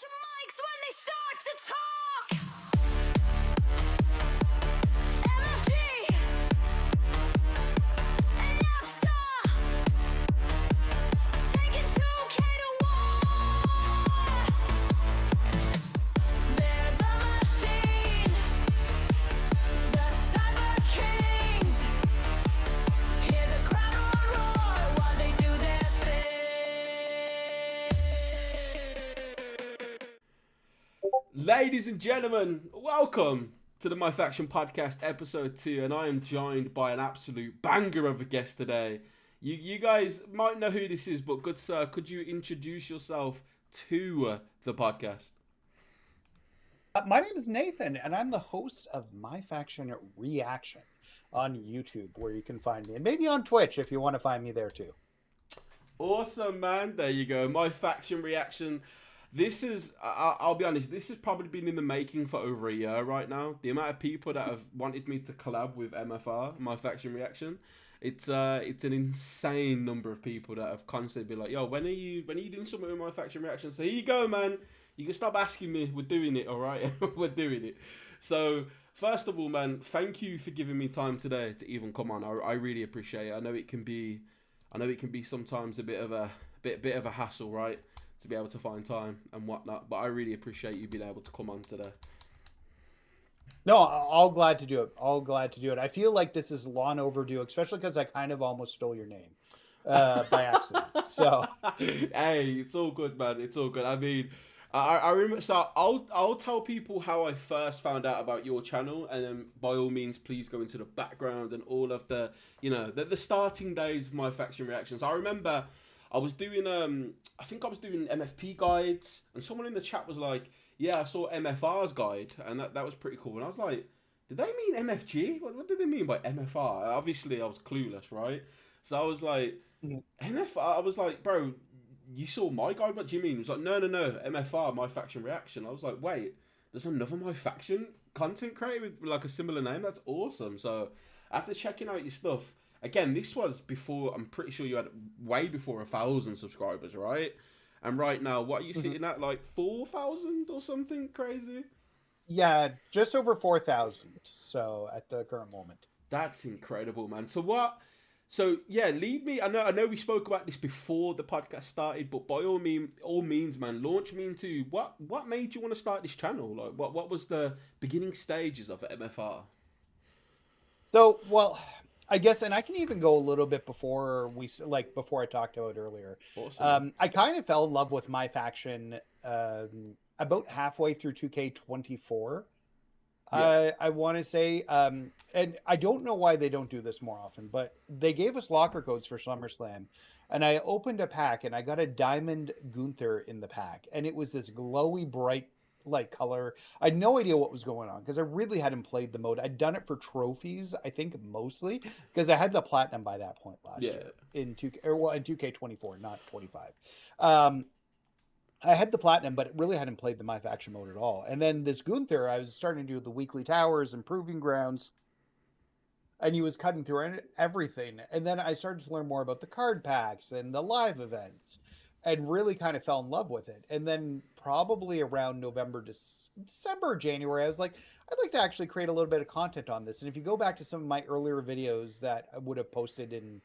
your mics when they start to talk. MFG and Napster taking 2K to war. They're the machine, the cyber kings. Hear the crowd roar while they do their thing. Ladies and gentlemen, welcome to the MyFACTION podcast episode 2, and I am joined by an absolute banger of a guest today. You guys might know who this is, but good sir, could you introduce yourself to the podcast? My name is Nathan, and I'm the host of MyFACTION Reaction on YouTube, where you can find me, and maybe on Twitch if you want to find me there too. Awesome, man. There you go. MyFACTION Reaction. This is, I'll be honest, this has probably been in the making for over a year right now. The amount of people that have wanted me to collab with MFR, MyFACTION Reaction, it's an insane number of people that have constantly been like, yo, when are you doing something with MyFACTION Reaction? So here you go, man. You can stop asking me. We're doing it, all right? We're doing it. So first of all, man, thank you for giving me time today to even come on. I really appreciate it. I know it can be sometimes a bit of a hassle, right? To be able to find time and whatnot, but I really appreciate you being able to come on today. No, all glad to do it. All glad to do it. I feel like this is long overdue, especially because I kind of almost stole your name by accident. So, hey, it's all good, man. It's all good. I mean, I remember. So I'll tell people how I first found out about your channel, and then by all means, please go into the background and all of the, the starting days of MyFACTION Reactions. I remember I was doing I think I was doing MFP guides, and someone in the chat was like, yeah, I saw MFR's guide, and that was pretty cool. And I was like, did they mean MFG? What did they mean by MFR? Obviously I was clueless, right? So I was like, MFR, I was like, bro, you saw my guide, what do you mean? He was like, no, MFR, MyFACTION Reaction. I was like, wait, there's another MyFACTION content creator with like a similar name? That's awesome. So after checking out your stuff, again, this was before, I'm pretty sure you had way before 1,000 subscribers, right? And right now, what are you sitting at, like 4,000 or something crazy? yeah, just over 4,000. So at the current moment. That's incredible, man. So yeah, lead me. I know we spoke about this before the podcast started, but by all means, man, launch me into what made you want to start this channel? Like, what was the beginning stages of MFR? So, well, I guess, and I can even go a little bit before before I talked about it earlier. Awesome. I kind of fell in love with MyFACTION about halfway through 2K24. Yeah. I want to say, and I don't know why they don't do this more often, but they gave us locker codes for SummerSlam, and I opened a pack and I got a Diamond Gunther in the pack, and it was this glowy bright like color. I had no idea what was going on because I really hadn't played the mode. I'd done it for trophies, I think mostly because I had the platinum by that point last Yeah. year in 2K24, not 25. I had the platinum, but really hadn't played the MyFACTION mode at all. And then this Gunther, I was starting to do the weekly towers and proving grounds, and he was cutting through everything. And then I started to learn more about the card packs and the live events, and really kind of fell in love with it. And then probably around December, January, I was like, I'd like to actually create a little bit of content on this. And if you go back to some of my earlier videos that I would have posted in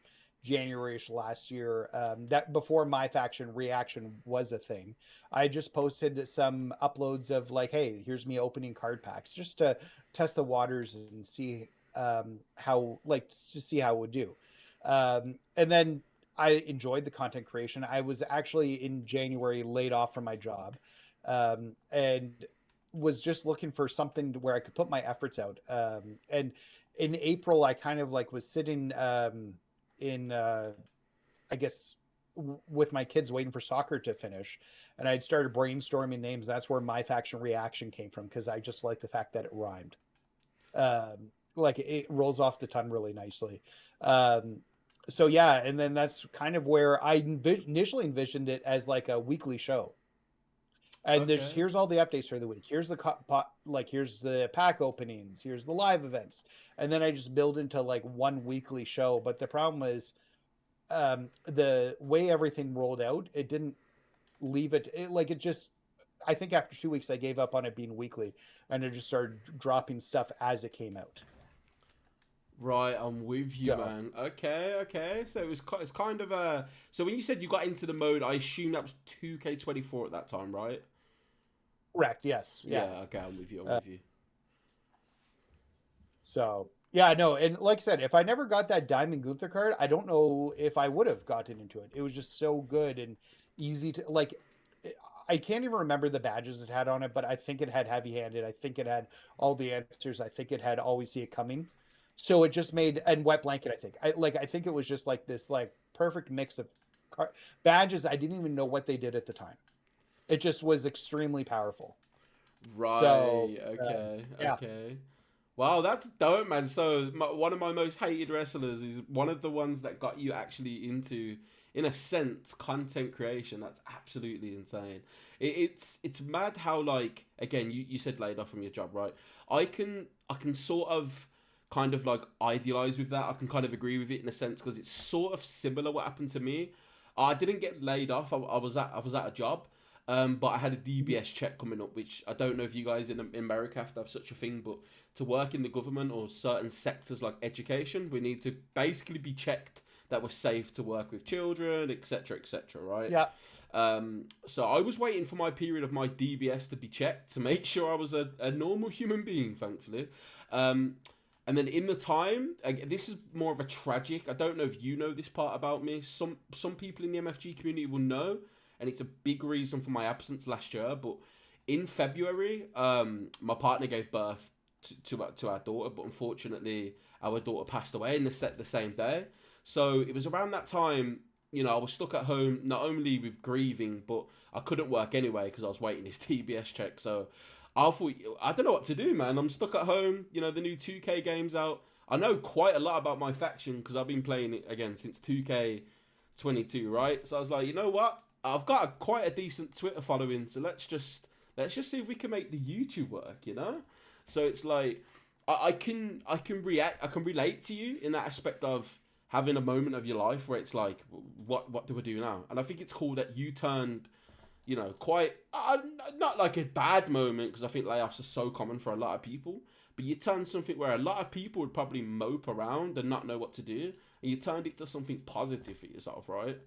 January-ish last year, that before MyFACTION Reaction was a thing, I just posted some uploads of like, hey, here's me opening card packs just to test the waters and see how it would do. And then I enjoyed the content creation. I was actually in January laid off from my job, and was just looking for something where I could put my efforts out. And in April, I kind of like was sitting I guess with my kids waiting for soccer to finish, and I'd started brainstorming names. That's where MyFACTION Reaction came from, because I just like the fact that it rhymed. Like it rolls off the tongue really nicely. So yeah, and then that's kind of where I initially envisioned it as like a weekly show. And here's all the updates for the week. Here's here's the pack openings. Here's the live events, and then I just build into like one weekly show. But the problem is, the way everything rolled out, it didn't leave it, it just I think after 2 weeks, I gave up on it being weekly, and I just started dropping stuff as it came out. Right, I'm with you, So, man. Okay. So it's kind of a. So when you said you got into the mode, I assume that was 2K24 at that time, right? correct. Yes. Yeah. Yeah. Okay, I'm with you. I'm Uh, with you. So yeah, no, and like I said, if I never got that Diamond Gunther card, I don't know if I would have gotten into it. It was just so good and easy to like. I can't even remember the badges it had on it, but I think it had heavy handed. I think it had all the answers. I think it had always see it coming. So it just made and wet blanket. I think it was just like this like perfect mix of badges. I didn't even know what they did at the time. It just was extremely powerful. So Right. Okay. yeah. Okay. Wow, that's dope, man. So one of my most hated wrestlers is one of the ones that got you actually into, in a sense, content creation. That's absolutely insane. It's mad how, like, again, you said laid off from your job, right? I can sort of kind of like idealize with that. I can kind of agree with it in a sense because it's sort of similar what happened to me. I didn't get laid off. I was at a job. But I had a DBS check coming up, which I don't know if you guys in America have to have such a thing, but to work in the government or certain sectors like education, we need to basically be checked that we're safe to work with children, etc., right? Yeah. So I was waiting for my period of my DBS to be checked to make sure I was a normal human being, thankfully. And then in the time, this is more of a tragic. I don't know if you know this part about me. Some people in the MFG community will know, and it's a big reason for my absence last year. But in February, my partner gave birth to our daughter, but unfortunately, our daughter passed away in the same day. So it was around that time, I was stuck at home, not only with grieving, but I couldn't work anyway because I was waiting his TBS check. So I thought, I don't know what to do, man. I'm stuck at home. The new 2K game's out. I know quite a lot about MyFACTION because I've been playing it again since 2K22, right? So I was like, you know what? I've got quite a decent Twitter following, so let's just see if we can make the YouTube work. So it's like I can relate to you in that aspect of having a moment of your life where it's like, what do I do now? And I think it's cool that you turned, quite not like a bad moment because I think layoffs are so common for a lot of people, but you turned something where a lot of people would probably mope around and not know what to do, and you turned it to something positive for yourself, right?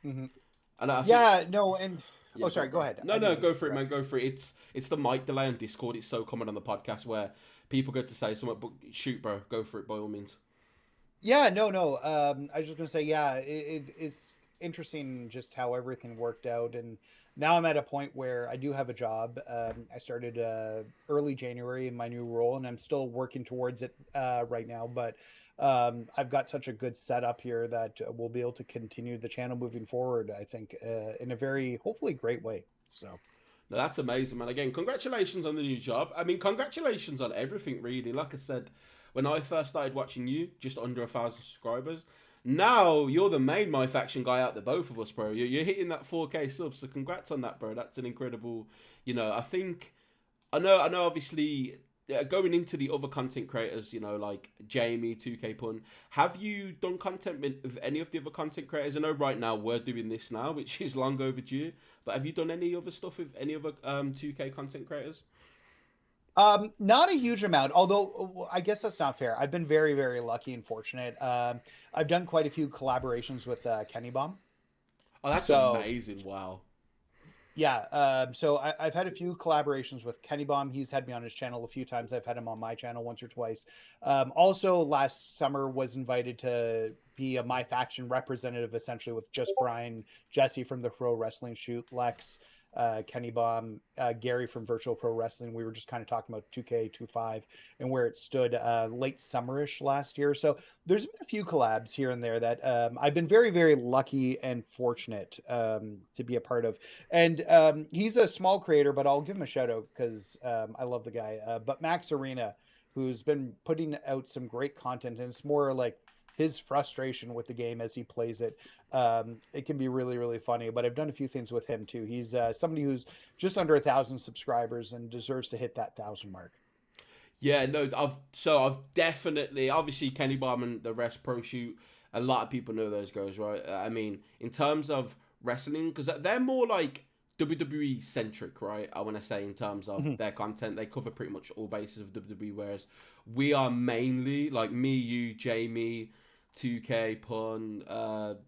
Mm-hmm. And I think, Yeah, no, and yeah, sorry, go ahead. No, go for it, man. Go for it. It's the mic delay on Discord. It's so common on the podcast where people go to say something, but shoot, bro, go for it by all means. Yeah, no. I was just gonna say, yeah, it's interesting just how everything worked out, and now I'm at a point where I do have a job. I started early January in my new role, and I'm still working towards it right now. But I've got such a good setup here that we'll be able to continue the channel moving forward. I think in a very hopefully great way. So. No, that's amazing, man. Again, congratulations on the new job. I mean, congratulations on everything, really. Like I said, when I first started watching you, just under 1,000 subscribers. Now you're the main MyFACTION guy out there, both of us, bro. You're hitting that 4K subs, so congrats on that, bro. That's an incredible. I know. Obviously, going into the other content creators, like Jamie, 2K Pun. Have you done content with any of the other content creators? I know right now we're doing this now, which is long overdue. But have you done any other stuff with any other 2K content creators? Not a huge amount, although I guess that's not fair. I've been very, very lucky and fortunate. I've done quite a few collaborations with Kenny Bomb. Oh, that's amazing! Wow. Yeah, so I've had a few collaborations with Kenny Bomb. He's had me on his channel a few times. I've had him on my channel once or twice. Also, last summer was invited to be a MyFACTION representative, essentially with just Brian, Jesse from the Pro Wrestling Shoot, Lex, Kenny Bomb, Gary from Virtual Pro Wrestling. We were just kind of talking about 2K25 and where it stood late summerish last year. So there's been a few collabs here and there that I've been very, very lucky and fortunate to be a part of. And he's a small creator, but I'll give him a shout out because I love the guy. But Max Arena, who's been putting out some great content, and it's more like his frustration with the game as he plays it. It can be really, really funny, but I've done a few things with him too. He's somebody who's just under 1,000 subscribers and deserves to hit that 1,000 mark. Yeah, no, I've definitely, obviously Kenny Bomb and the rest Pro Shoot, a lot of people know those guys, right? I mean, in terms of wrestling, because they're more like WWE centric, right? I want to say in terms of Mhm. their content, they cover pretty much all bases of WWE. Whereas we are mainly like me, you, Jamie, 2K, Pun,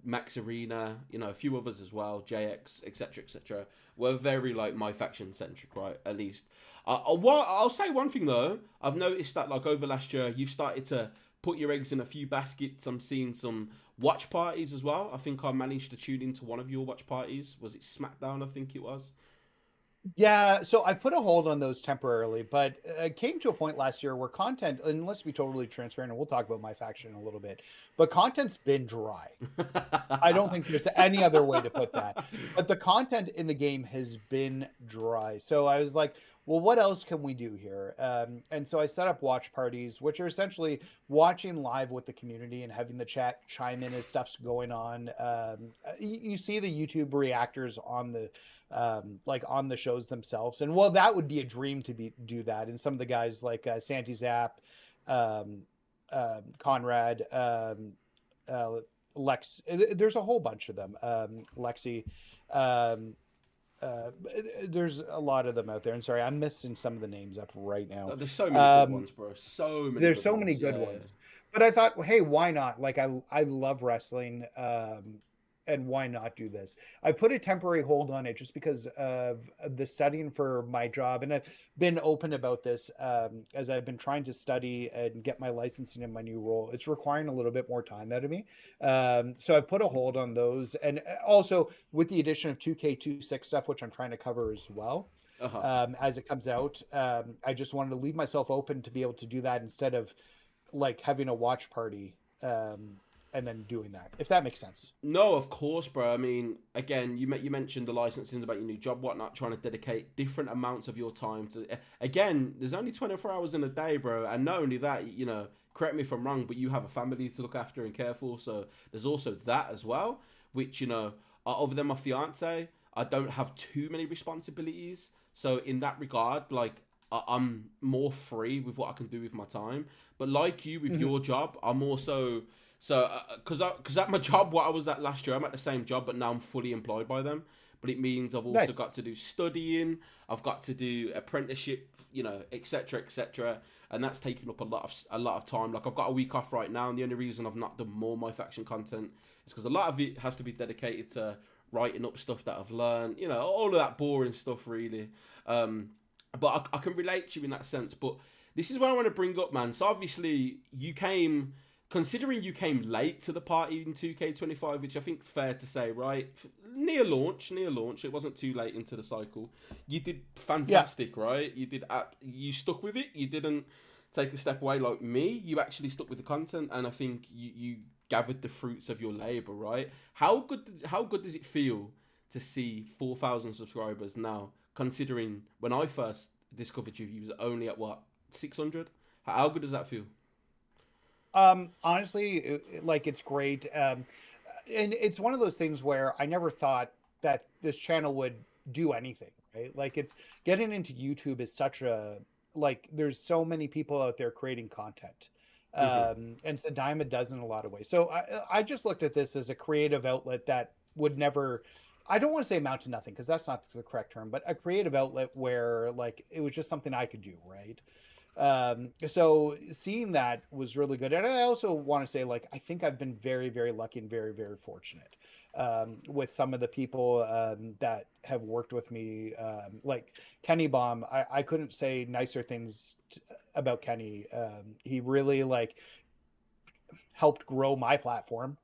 Max Arena, you know, a few others as well, JX, etc., etc. We're very like my faction centric, right? At least. I'll say one thing though. I've noticed that like over last year, you've started to put your eggs in a few baskets. I'm seeing some watch parties as well. I think I managed to tune into one of your watch parties. Was it SmackDown? I think it was. Yeah, so I put a hold on those temporarily, but it came to a point last year where content, and let's be totally transparent, and we'll talk about my faction in a little bit, but content's been dry. I don't think there's any other way to put that. But the content in the game has been dry. So I was like, well, what else can we do here? And so I set up watch parties, which are essentially watching live with the community and having the chat chime in as stuff's going on. You see the YouTube reactors on the like on the shows themselves, and well, that would be a dream to be do that. And some of the guys like Santi Zap, um, Conrad. Uh, Lex, there's a whole bunch of them. Lexi, um, there's a lot of them out there. And sorry, I'm missing some of the names up right now. There's so many good Um, ones, bro. So many there's good so many ones. good Yeah, ones, but I thought, well, hey, why not? Like, I love wrestling, and why not do this? I put a temporary hold on it just because of the studying for my job, and I've been open about this as I've been trying to study and get my licensing in my new role. It's requiring a little bit more time out of me, so I've put a hold on those, and also with the addition of 2K26 stuff, which I'm trying to cover as well yeah. Uh-huh. as it comes out. I just wanted to leave myself open to be able to do that instead of like having a watch party and then doing that, if that makes sense. No, of course, bro. I mean, again, you mentioned the licensing about your new job, whatnot, trying to dedicate different amounts of your time to. Again, there's only 24 hours in a day, bro, and not only that, you know, correct me if I'm wrong, but you have a family to look after and care for, so there's also that as well. Which you know, other than my fiance, I don't have too many responsibilities. So in that regard, like I'm more free with what I can do with my time. But like you with Mhm. your job, I'm also so, because at my job, what I was at last year, I'm at the same job, but now I'm fully employed by them. But it means I've also Nice. got to do studying, I've got to do apprenticeship, you know, etc., etc., and that's taking up a lot of time. Like I've got a week off right now, and the only reason I've not done more my faction content is because a lot of it has to be dedicated to writing up stuff that I've learned, you know, all of that boring stuff, really. But I can relate to you in that sense. But this is what I want to bring up, man. So obviously considering you came late to the party in 2K25, which I think is fair to say, right? Near launch. It wasn't too late into the cycle. You did Yeah. fantastic, right? You stuck with it. You didn't take a step away like me. You actually stuck with the content, and I think you gathered the fruits of your labor, right? How good does it feel to see 4,000 subscribers now? Considering when I first discovered you, you was only at what 600. How good does that feel? Honestly, like it's great. And it's one of those things where I never thought that this channel would do anything, right? Like it's getting into YouTube is such a like there's so many people out there creating content. Hmm. And it's a dime a dozen in a lot of ways. So I just looked at this as a creative outlet that would never I don't want to say amount to nothing because that's not the correct term, but a creative outlet where like it was just something I could do, right? So seeing that was really good. And I also want to say, like, I think I've been very, very lucky and very, very fortunate with some of the people that have worked with me. Like Kenny Baum, I couldn't say nicer things about Kenny. He really like helped grow my platform.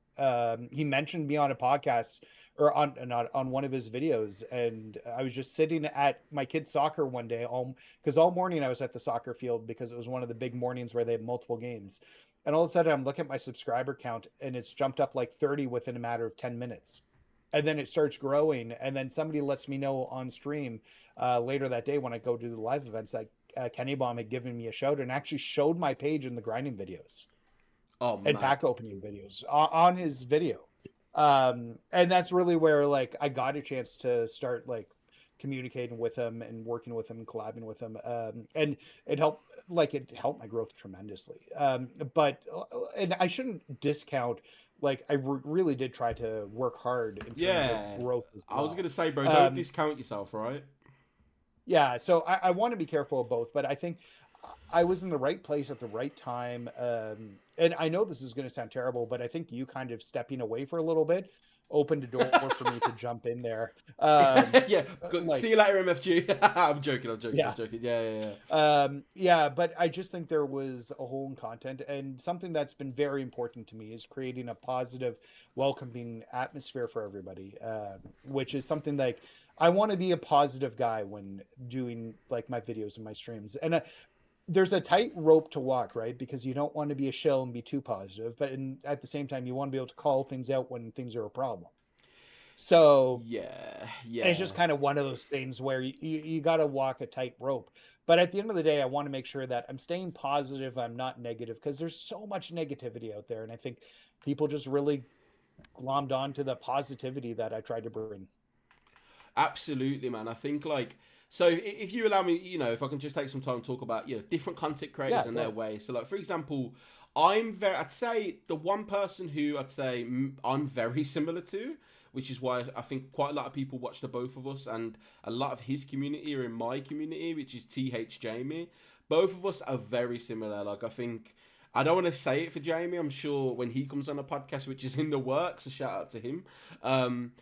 He mentioned me on a podcast or on not on one of his videos, and I was just sitting at my kid's soccer one day, all because all morning I was at the soccer field because it was one of the big mornings where they had multiple games, and all of a sudden I'm looking at my subscriber count and it's jumped up like 30 within a matter of 10 minutes. And then it starts growing, and then somebody lets me know on stream later that day when I go to the live events that Kenny Baum had given me a shout and actually showed my page in the grinding videos Oh, and mad. pack opening videos on his video. And that's really where like I got a chance to start like communicating with him and working with him and collabing with him. And it helped my growth tremendously. But and I shouldn't discount like I really did try to work hard in terms of Yeah. growth as I was well. gonna say, bro, don't Um, discount yourself, right? yeah, so I want to be careful of both, but I think I was in the right place at the right time. And I know this is going to sound terrible, but I think you kind of stepping away for a little bit opened a door for me to jump in there. Yeah. See Like, you later, MFG. I'm joking. I'm joking. I'm yeah. joking. Yeah, yeah, yeah. Yeah, but I just think there was a hole in content, and something that's been very important to me is creating a positive, welcoming atmosphere for everybody. Which is something like I want to be a positive guy when doing like my videos and my streams, and there's a tight rope to walk, right? Because you don't want to be a shell and be too positive, but at the same time, you want to be able to call things out when things are a problem. So Yeah, it's yeah. just kind of one of those things where you got to walk a tight rope. But at the end of the day, I want to make sure that I'm staying positive. I'm not negative because there's so much negativity out there. And I think people just really glommed onto the positivity that I tried to bring. Absolutely, man. I think like so. If you allow me, if I can just take some time to talk about different content creators Yeah, and go their ahead. way. So like for example, I'd say the one person who I'd say I'm very similar to, which is why I think quite a lot of people watch the both of us, and a lot of his community are in my community, which is TH Jamie. Both of us are very similar. Like I think. I don't want to say it for Jamie. I'm sure when he comes on a podcast, which is in the works, a shout out to him. Um,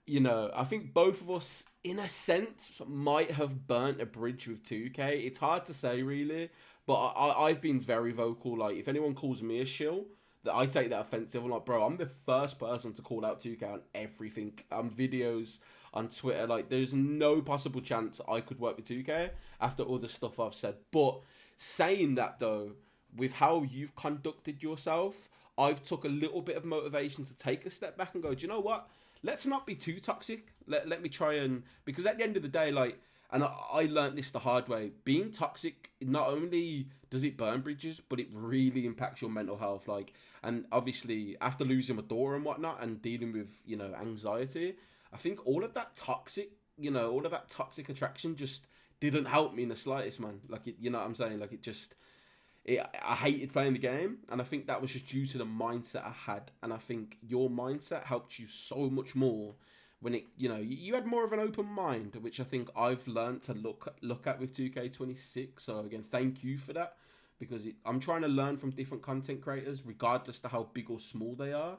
I think both of us, in a sense, might have burnt a bridge with 2K. It's hard to say, really, but I've been very vocal. Like, if anyone calls me a shill, that I take that offensive. I'm like, bro, I'm the first person to call out 2K on everything, on videos, on Twitter. Like, there's no possible chance I could work with 2K after all the stuff I've said. But saying that, though, with how you've conducted yourself, I've took a little bit of motivation to take a step back and go, do you know what? Let's not be too toxic. Let me try and because at the end of the day, like, and I learned this the hard way. Being toxic not only does it burn bridges, but it really impacts your mental health. Like, and obviously after losing my daughter and whatnot, and dealing with anxiety, I think all of that toxic attraction just didn't help me in the slightest, man. Like it, you know what I'm saying? Like it just I hated playing the game, and I think that was just due to the mindset I had. And I think your mindset helped you so much more when you had more of an open mind, which I think I've learned to look at with 2K26. So again, thank you for that because I'm trying to learn from different content creators, regardless to how big or small they are.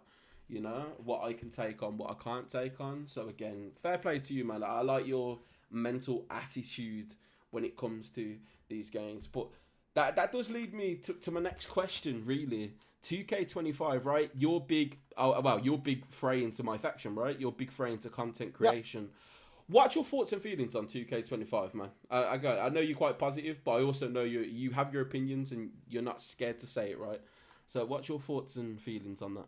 What I can take on, what I can't take on. So again, fair play to you, man. I like your mental attitude when it comes to these games, but that does lead me to my next question, really. 2K25, right? You're big fray into MyFACTION, right? You're big fray into content Yeah. creation. What's your thoughts and feelings on 2K25, man? I know you're quite positive, but I also know you have your opinions and you're not scared to say it, right? So what's your thoughts and feelings on that?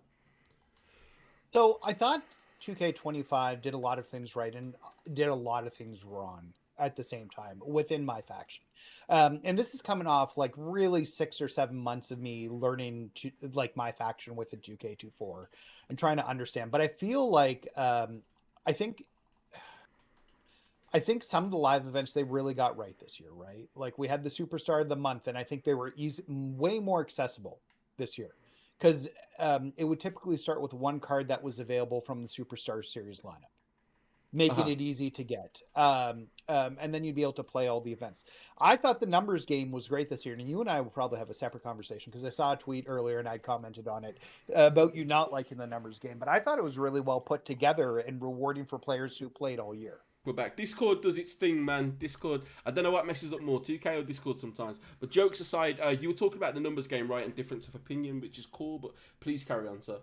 So I thought 2K25 did a lot of things right and did a lot of things wrong at the same time within my faction. And this is coming off like really 6 or 7 months of me learning to like my faction with the 2K24 and trying to understand. But I feel like I think I think some of the live events they really got right this year, right? Like we had the Superstar of the Month, and I think they were way more accessible this year because it would typically start with one card that was available from the Superstar Series lineup, making Uh-huh. it easy to get. And then you'd be able to play all the events. I thought the numbers game was great this year, and you and I will probably have a separate conversation because I saw a tweet earlier and I commented on it about you not liking the numbers game, but I thought it was really well put together and rewarding for players who played all year. We're back. Discord does its thing, man. Discord. I don't know what messes up more, 2K or Discord sometimes. But jokes aside, you were talking about the numbers game, right, and difference of opinion, which is cool. But please carry on, sir.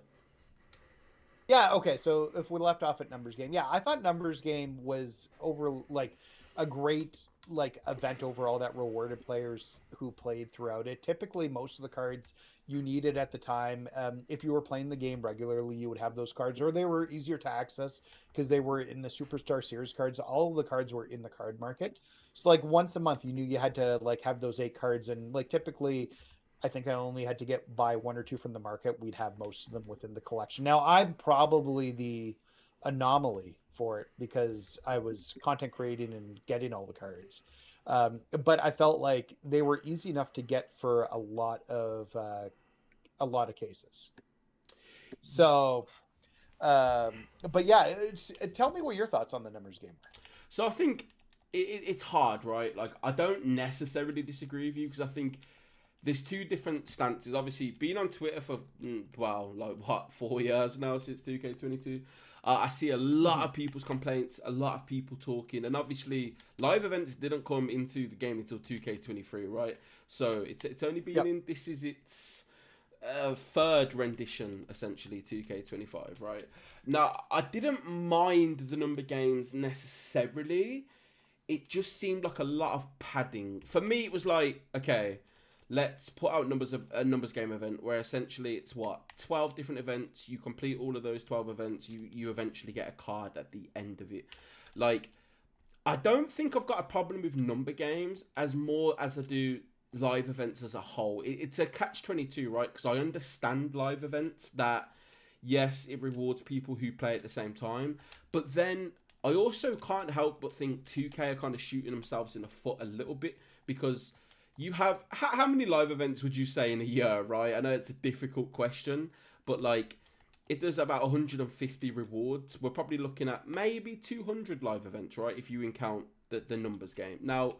Yeah, okay. So if we left off at numbers game, yeah, I thought numbers game was over like a great like event overall that rewarded players who played throughout it. Typically, most of the cards you needed at the time, if you were playing the game regularly, you would have those cards, or they were easier to access because they were in the Superstar Series cards. All of the cards were in the card market, so like once a month, you knew you had to like have those 8 cards, and like typically I think I only had to get buy one or two from the market. We'd have most of them within the collection. Now I'm probably the anomaly for it because I was content creating and getting all the cards. But I felt like they were easy enough to get for a lot of cases. So, but yeah, tell me what your thoughts on the numbers game were. So I think it's hard, right? Like, I don't necessarily disagree with you because I think there's two different stances. Obviously, being on Twitter for, well, like what, 4 years now since 2K22, I see a lot of people's complaints, a lot of people talking, and obviously, live events didn't come into the game until 2K23, right? So it's only been Yep. in, this is its third rendition, essentially, 2K25, right? Now, I didn't mind the number games necessarily. It just seemed like a lot of padding. For me, it was like, okay, let's put out numbers of a numbers game event where essentially it's what, 12 different events. You complete all of those 12 events, you eventually get a card at the end of it. Like, I don't think I've got a problem with number games as more as I do live events as a whole. It's a catch-22, right? Because I understand live events that, yes, it rewards people who play at the same time, but then I also can't help but think 2K are kind of shooting themselves in the foot a little bit, because you have how many live events would you say in a year, right? I know it's a difficult question, but like, if there's about 150 rewards, we're probably looking at maybe 200 live events, right? If you count the numbers game. Now,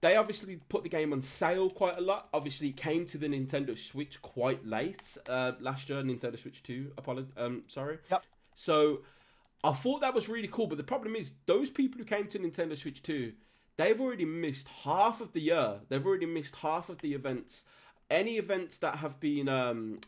they obviously put the game on sale quite a lot. Obviously, it came to the Nintendo Switch quite late last year, Nintendo Switch 2, sorry. Yep. So, I thought that was really cool, but the problem is, those people who came to Nintendo Switch 2, they've already missed half of the year. They've already missed half of the events. Any events that have been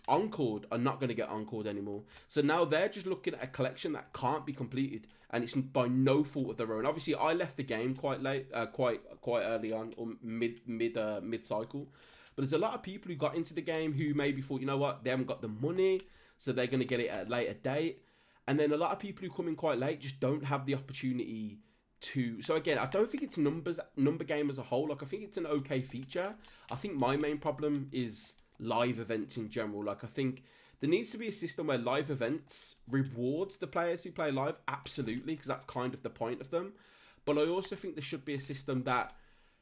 encored are not going to get encored anymore. So now they're just looking at a collection that can't be completed, and it's by no fault of their own. Obviously, I left the game quite late, quite early on, or mid cycle. But there's a lot of people who got into the game who maybe thought, you know what, they haven't got the money, so they're going to get it at a later date. And then a lot of people who come in quite late just don't have the opportunity to. So again, I don't think it's number game as a whole. Like, I think it's an okay feature. I think my main problem is live events in general. Like, I think there needs to be a system where live events rewards the players who play live, absolutely, because that's kind of the point of them. But I also think there should be a system that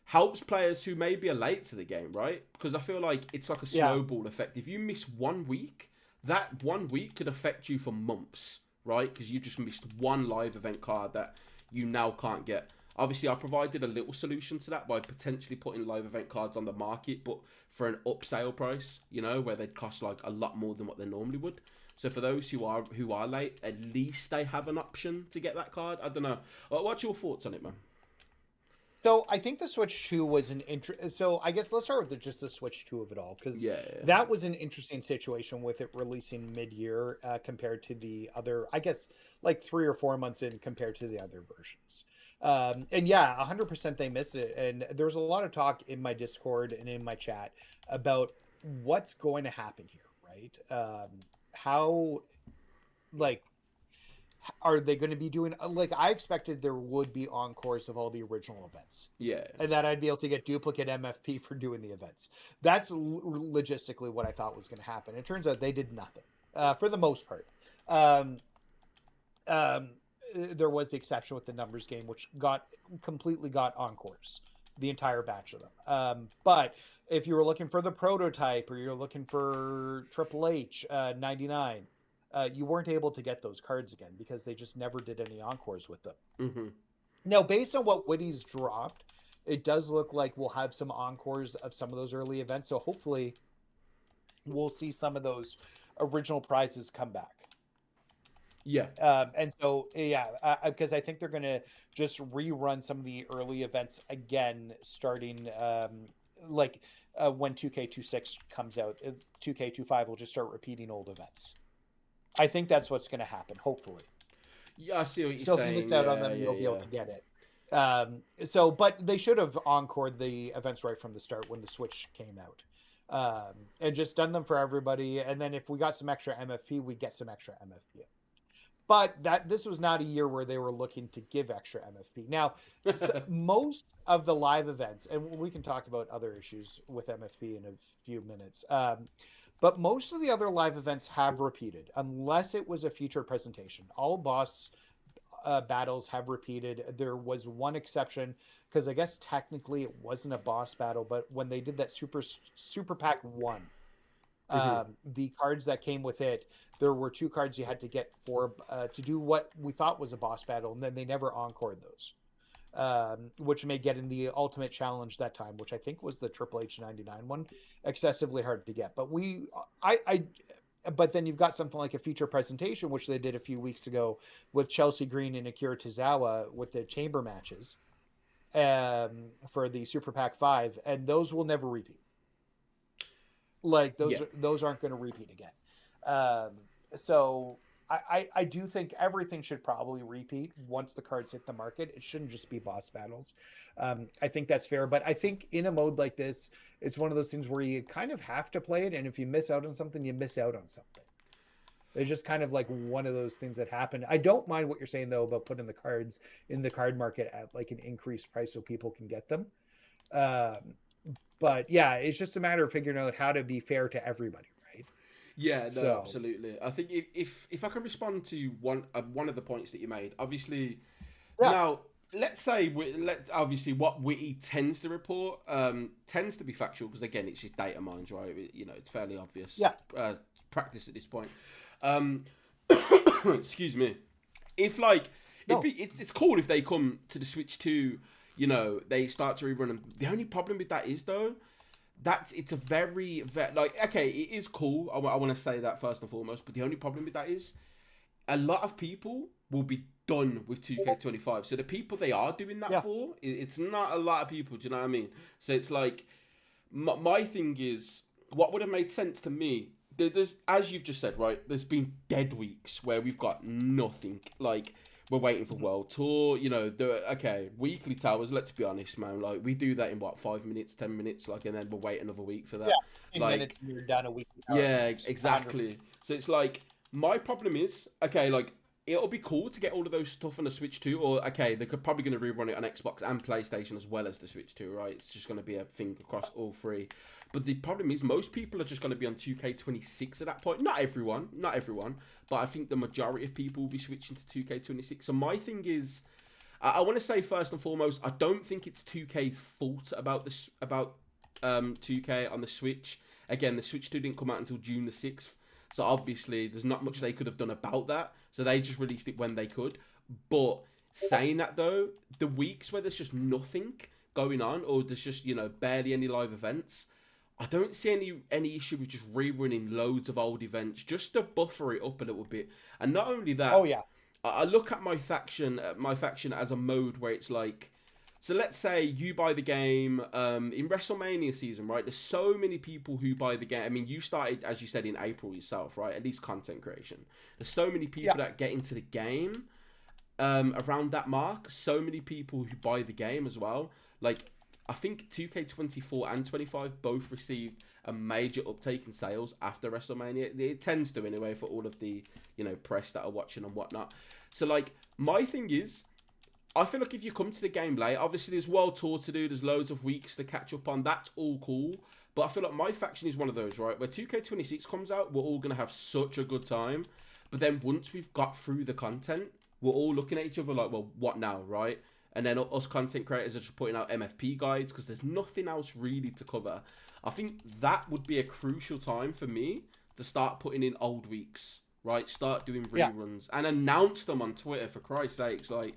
helps players who maybe are late to the game, right? Because I feel like it's like a snowball effect. If you miss 1 week, that 1 week could affect you for months, right? Because you just missed one live event card that you now can't get. Obviously, I provided a little solution to that by potentially putting live event cards on the market, but for an upsale price, you know, where they'd cost like a lot more than what they normally would. So for those who are late, at least they have an option to get that card. I don't know. What's your thoughts on it, man? So I think the Switch 2 was an so I guess let's start with just the Switch 2 of it all, because that was an interesting situation with it releasing mid-year compared to the other, I guess, like 3 or 4 months in compared to the other versions. And yeah, 100% they missed it. And there was a lot of talk in my Discord and in my chat about what's going to happen here, right? How, like, are they going to be doing, like, I expected there would be encores of all the original events, Yeah. and that I'd be able to get duplicate MFP for doing the events. That's logistically what I thought was going to happen. It turns out they did nothing for the most part. There was the exception with the numbers game, which completely got encores, the entire batch of them. But if you were looking for the prototype, or you're looking for Triple H 99, you weren't able to get those cards again because they just never did any encores with them. Mm-hmm. Now, based on what Woody's dropped, it does look like we'll have some encores of some of those early events. So hopefully we'll see some of those original prizes come back. Yeah. And so, yeah, because I think they're going to just rerun some of the early events again, starting when 2K26 comes out. 2K25 will just start repeating old events. I think that's what's going to happen, hopefully. Yeah, I see what you're saying. So if you missed out on them, you'll be able to get it. But they should have encored the events right from the start when the Switch came out, and just done them for everybody. And then if we got some extra MFP, we get some extra MFP. But this was not a year where they were looking to give extra MFP. Now, most of the live events, and we can talk about other issues with MFP in a few minutes, but most of the other live events have repeated, unless it was a feature presentation. All boss battles have repeated. There was one exception, because I guess technically it wasn't a boss battle, but when they did that Super Pack 1, The cards that came with it, there were 2 cards you had to get for to do what we thought was a boss battle, and then they never encored those, which may get in the Ultimate Challenge that time, which I think was the Triple H 99 one, excessively hard to get. But but then you've got something like a feature presentation, which they did a few weeks ago with Chelsea Green and Akira Tozawa with the chamber matches for the Super Pack 5, and those will never repeat. Like those aren't going to repeat again. So I do think everything should probably repeat once the cards hit the market. It shouldn't just be boss battles. I think that's fair. But I think in a mode like this, it's one of those things where you kind of have to play it. And if you miss out on something, you miss out on something. It's just kind of like one of those things that happen. I don't mind what you're saying, though, about putting the cards in the card market at like an increased price so people can get them. But yeah, it's just a matter of figuring out how to be fair to everybody, right? Yeah, no, absolutely. I think if I can respond to one of the points that you made, obviously, now let's say obviously what Witty tends to report tends to be factual because again it's just data mines, right? It's fairly obvious practice at this point. Excuse me. If it's cool if they come to the Switch 2. They start to rerun them. The only problem with that is, though, it's a very okay, it is cool. I want to say that first and foremost, but the only problem with that is a lot of people will be done with 2K25. So the people they are doing that for, it's not a lot of people. Do you know what I mean? So it's like, my thing is, what would have made sense to me, there's, as you've just said, right, there's been dead weeks where we've got nothing. Like, we're waiting for World Tour, weekly towers, let's be honest, man. Like, we do that in, 5 minutes, 10 minutes, and then we'll wait another week for that. Yeah, 10 minutes, you're done a weekly tower. Yeah, exactly. So it's like, my problem is, it'll be cool to get all of those stuff on the Switch 2, or, they're probably going to rerun it on Xbox and PlayStation as well as the Switch 2, right? It's just going to be a thing across all three. But the problem is, most people are just going to be on 2K26 at that point. Not everyone, but I think the majority of people will be switching to 2K26. So my thing is, I want to say first and foremost, I don't think it's 2K's fault about 2K on the Switch. Again, the Switch 2 didn't come out until June the 6th. So obviously, there's not much they could have done about that. So they just released it when they could. But saying that, though, the weeks where there's just nothing going on, or there's just, barely any live events, I don't see any issue with just rerunning loads of old events just to buffer it up a little bit. And not only that, I look at MyFACTION as a mode where it's like, so let's say you buy the game in WrestleMania season, right? There's so many people who buy the game. I mean, you started, as you said, in April yourself, right? At least content creation. There's so many people that get into the game around that mark. So many people who buy the game as well. Like, I think 2K24 and 25 both received a major uptake in sales after WrestleMania. It tends to anyway for all of the, press that are watching and whatnot. So, like, my thing is, I feel like if you come to the game late, obviously there's World Tour to do, there's loads of weeks to catch up on, that's all cool. But I feel like MyFACTION is one of those, right, where 2K26 comes out, we're all going to have such a good time. But then once we've got through the content, we're all looking at each other like, well, what now, right? And then us content creators are just putting out MFP guides because there's nothing else really to cover. I think that would be a crucial time for me to start putting in old weeks, right? Start doing reruns and announce them on Twitter, for Christ's sakes. Like,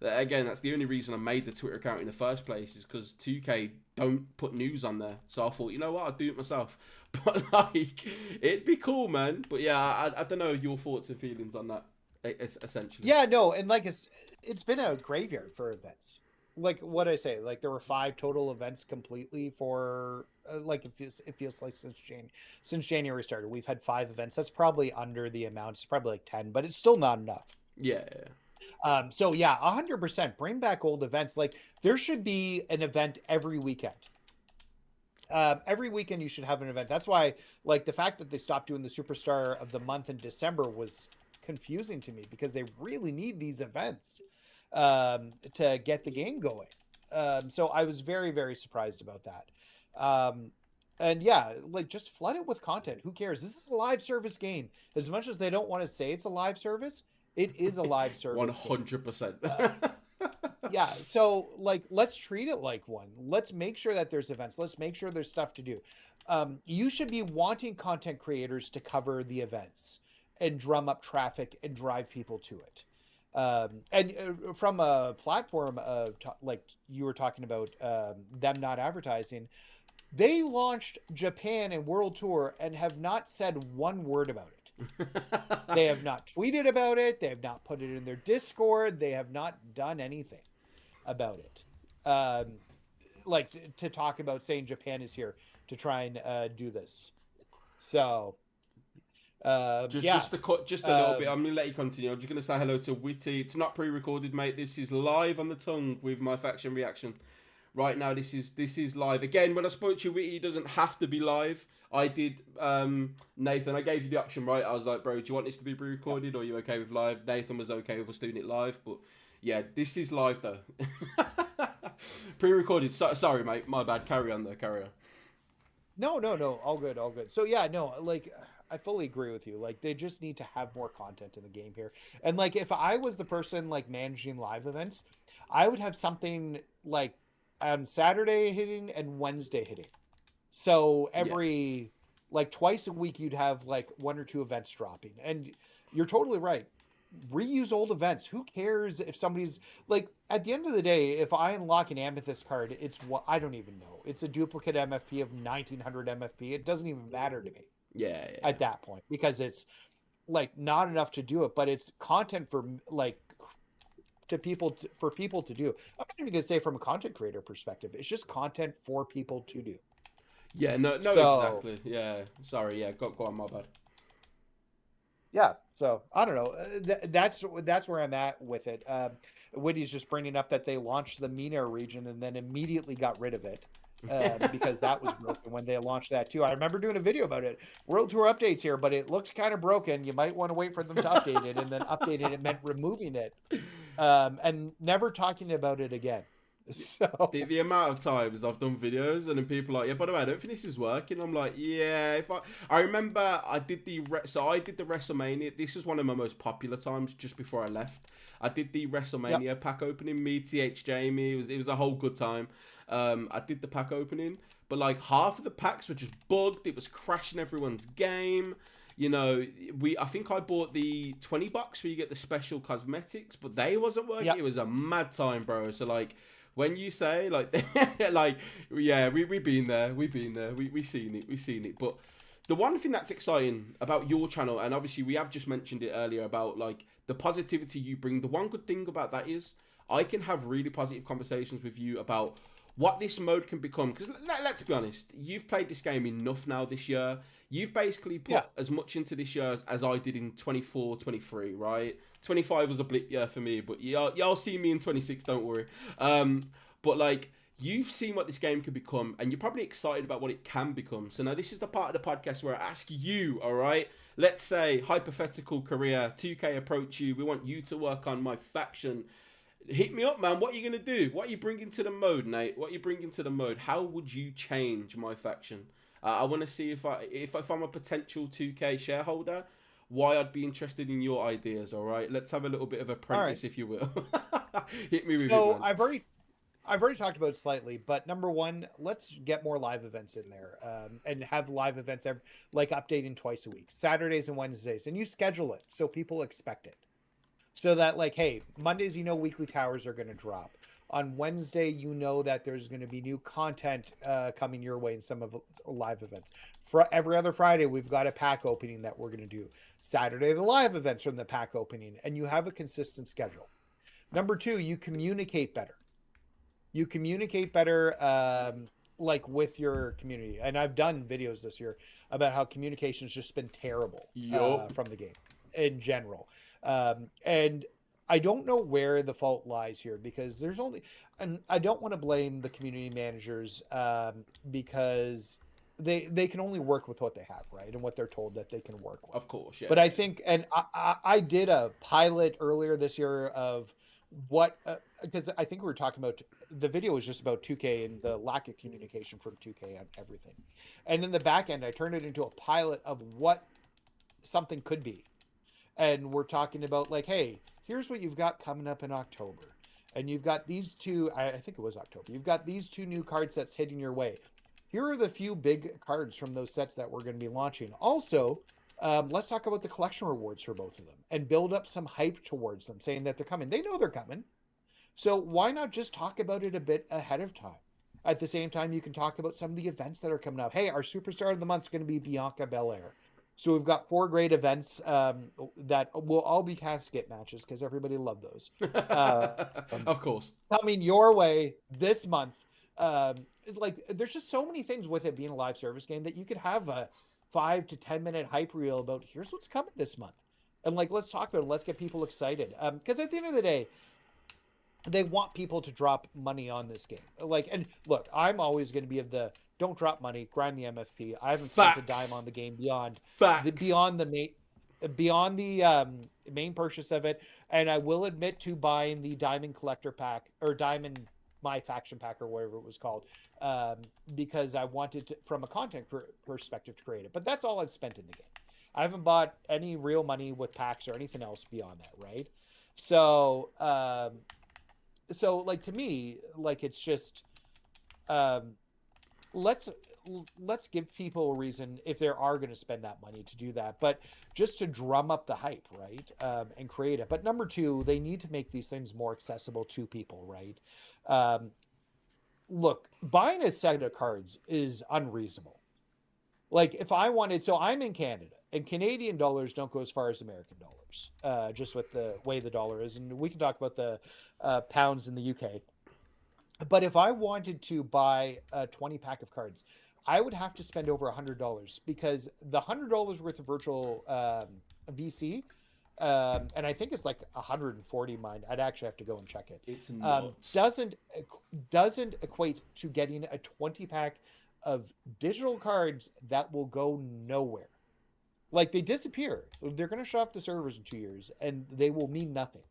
again, that's the only reason I made the Twitter account in the first place, is because 2K don't put news on there. So I thought, you know what, I'll do it myself. But, like, it'd be cool, man. But yeah, I don't know your thoughts and feelings on that, essentially. Yeah, no, and like it's been a graveyard for events. Like what I say, like there were 5 total events completely for like it feels like since January started, we've had 5 events. That's probably under the amount. It's probably like 10, but it's still not enough. Yeah. So yeah, 100% bring back old events. Like there should be an event every weekend. Every weekend you should have an event. That's why, like, the fact that they stopped doing the Superstar of the Month in December was confusing to me, because they really need these events to get the game going. So I was very, very surprised about that. And yeah, like, just flood it with content. Who cares? This is a live service game. As much as they don't want to say it's a live service, it is a live service. 100%. Yeah, so like let's treat it like one. Let's make sure that there's events. Let's make sure there's stuff to do. You should be wanting content creators to cover the events and drum up traffic and drive people to it. And from a platform of like you were talking about them not advertising, they launched Japan and World Tour and have not said one word about it. They have not tweeted about it. They have not put it in their Discord. They have not done anything about it. Like to talk about saying Japan is here to try and do this. So, just a little bit. I'm gonna let you continue. I'm just gonna say hello to Witty. It's not pre-recorded, mate. This is live on the tongue with my faction reaction. Right now, this is live. Again, when I spoke to you, Witty, it doesn't have to be live. I did, Nathan, I gave you the option, right? I was like, bro, do you want this to be pre-recorded or are you okay with live? Nathan was okay with us doing it live, but yeah, this is live though. Pre-recorded. Sorry, mate. My bad. Carry on though. Carry on. No. All good. So yeah, no, like I fully agree with you. Like they just need to have more content in the game here. And like if I was the person like managing live events, I would have something like on Saturday hitting and Wednesday hitting. So every like twice a week you'd have like one or two events dropping. And you're totally right. Reuse old events. Who cares if somebody's like at the end of the day, if I unlock an amethyst card, it's what I don't even know. It's a duplicate MFP of 1900 MFP. It doesn't even matter to me. Yeah. At that point because it's like not enough to do it, but it's content for like for people to do. I'm not even gonna say from a content creator perspective. It's just content for people to do. Yeah, no, exactly. Yeah, sorry. Yeah, go on, my bad. Yeah, so I don't know. That's where I'm at with it. Woody's just bringing up that they launched the MENA region and then immediately got rid of it because that was broken when they launched that too. I remember doing a video about it. World Tour updates here, but it looks kind of broken. You might want to wait for them to update it, and then updating it meant removing it and never talking about it again. So the amount of times I've done videos and then people are like, yeah, by the way, I don't think this is working. I'm like, yeah. If I remember, I did the WrestleMania. This was one of my most popular times just before I left. I did the WrestleMania pack opening. Me, TH Jamie. It was a whole good time. I did the pack opening, but like half of the packs were just bugged. It was crashing everyone's game. You know, I think I bought the $20 where you get the special cosmetics, but they wasn't working. It was a mad time, bro. So like, when you say like, like, yeah, we've been there, we've seen it. But the one thing that's exciting about your channel, and obviously we have just mentioned it earlier about like the positivity you bring. The one good thing about that is I can have really positive conversations with you about what this mode can become. Because let's be honest, you've played this game enough now this year. You've basically put as much into this year as I did in 24, 23, right? 25 was a blip year for me, but y'all see me in 26, don't worry. But like, you've seen what this game could become, and you're probably excited about what it can become. So now this is the part of the podcast where I ask you, all right? Let's say, hypothetical career, 2K approach you. We want you to work on my faction. Hit me up, man. What are you going to do? What are you bringing to the mode, Nate? What are you bringing to the mode? How would you change my faction? I want to see if I'm a potential 2K shareholder, why I'd be interested in your ideas, all right? Let's have a little bit of apprentice, if you will. Hit me with it, man. I've already talked about it slightly, but number one, let's get more live events in there and have live events like updating twice a week, Saturdays and Wednesdays, and you schedule it so people expect it. So that like, hey, Mondays, you know, weekly towers are going to drop. On Wednesday, you know that there's going to be new content coming your way in some of the live events. For every other Friday, we've got a pack opening that we're going to do. Saturday, the live events from the pack opening, and you have a consistent schedule. Number two, you communicate better. You communicate better like with your community. And I've done videos this year about how communication's just been terrible from the game in general. And I don't know where the fault lies here because there's only, and I don't want to blame the community managers because they can only work with what they have, right? And what they're told that they can work with. Of course, yeah. But I think, and I did a pilot earlier this year of what, because I think we were talking about, the video was just about 2K and the lack of communication from 2K on everything. And in the back end, I turned it into a pilot of what something could be. And we're talking about like, hey, here's what you've got coming up in October. and you've got these two, I think it was October, you've got these two new card sets hitting your way. Here are the few big cards from those sets that we're going to be launching. Also, let's talk about the collection rewards for both of them and build up some hype towards them, saying that they're coming. They know they're coming. So why not just talk about it a bit ahead of time? At the same time, you can talk about some of the events that are coming up. Hey, our superstar of the month is going to be Bianca Belair. So we've got 4 great events that will all be casket matches because everybody loved those. Of course. Coming your way this month. Like, there's just so many things with it being a live service game that you could have a 5 to 10 minute hype reel about here's what's coming this month. And like, let's talk about it. Let's get people excited. Because at the end of the day, they want people to drop money on this game. Like, and look, I'm always going to be of the don't drop money, grind the MFP. I haven't spent a dime on the game beyond the main purchase of it, and I will admit to buying the Diamond Collector Pack or Diamond MyFACTION Pack or whatever it was called, because I wanted to, from a content perspective, to create it. But that's all I've spent in the game. I haven't bought any real money with packs or anything else beyond that, right? So, like, to me, like, it's just, let's give people a reason if they are going to spend that money to do that, but just to drum up the hype, right? And create it. But number 2, they need to make these things more accessible to people, right? Look, buying a set of cards is unreasonable. Like, if I wanted, so I'm in Canada, and Canadian dollars don't go as far as American dollars, just with the way the dollar is. And we can talk about the pounds in the UK. But if I wanted to buy a 20 pack of cards, I would have to spend over $100 because the $100 worth of virtual VC, and I think it's like 140 mine. I'd actually have to go and check it. It's nuts. Doesn't equate to getting a 20 pack of digital cards that will go nowhere. Like, they disappear. They're going to shut off the servers in 2 years, and they will mean nothing.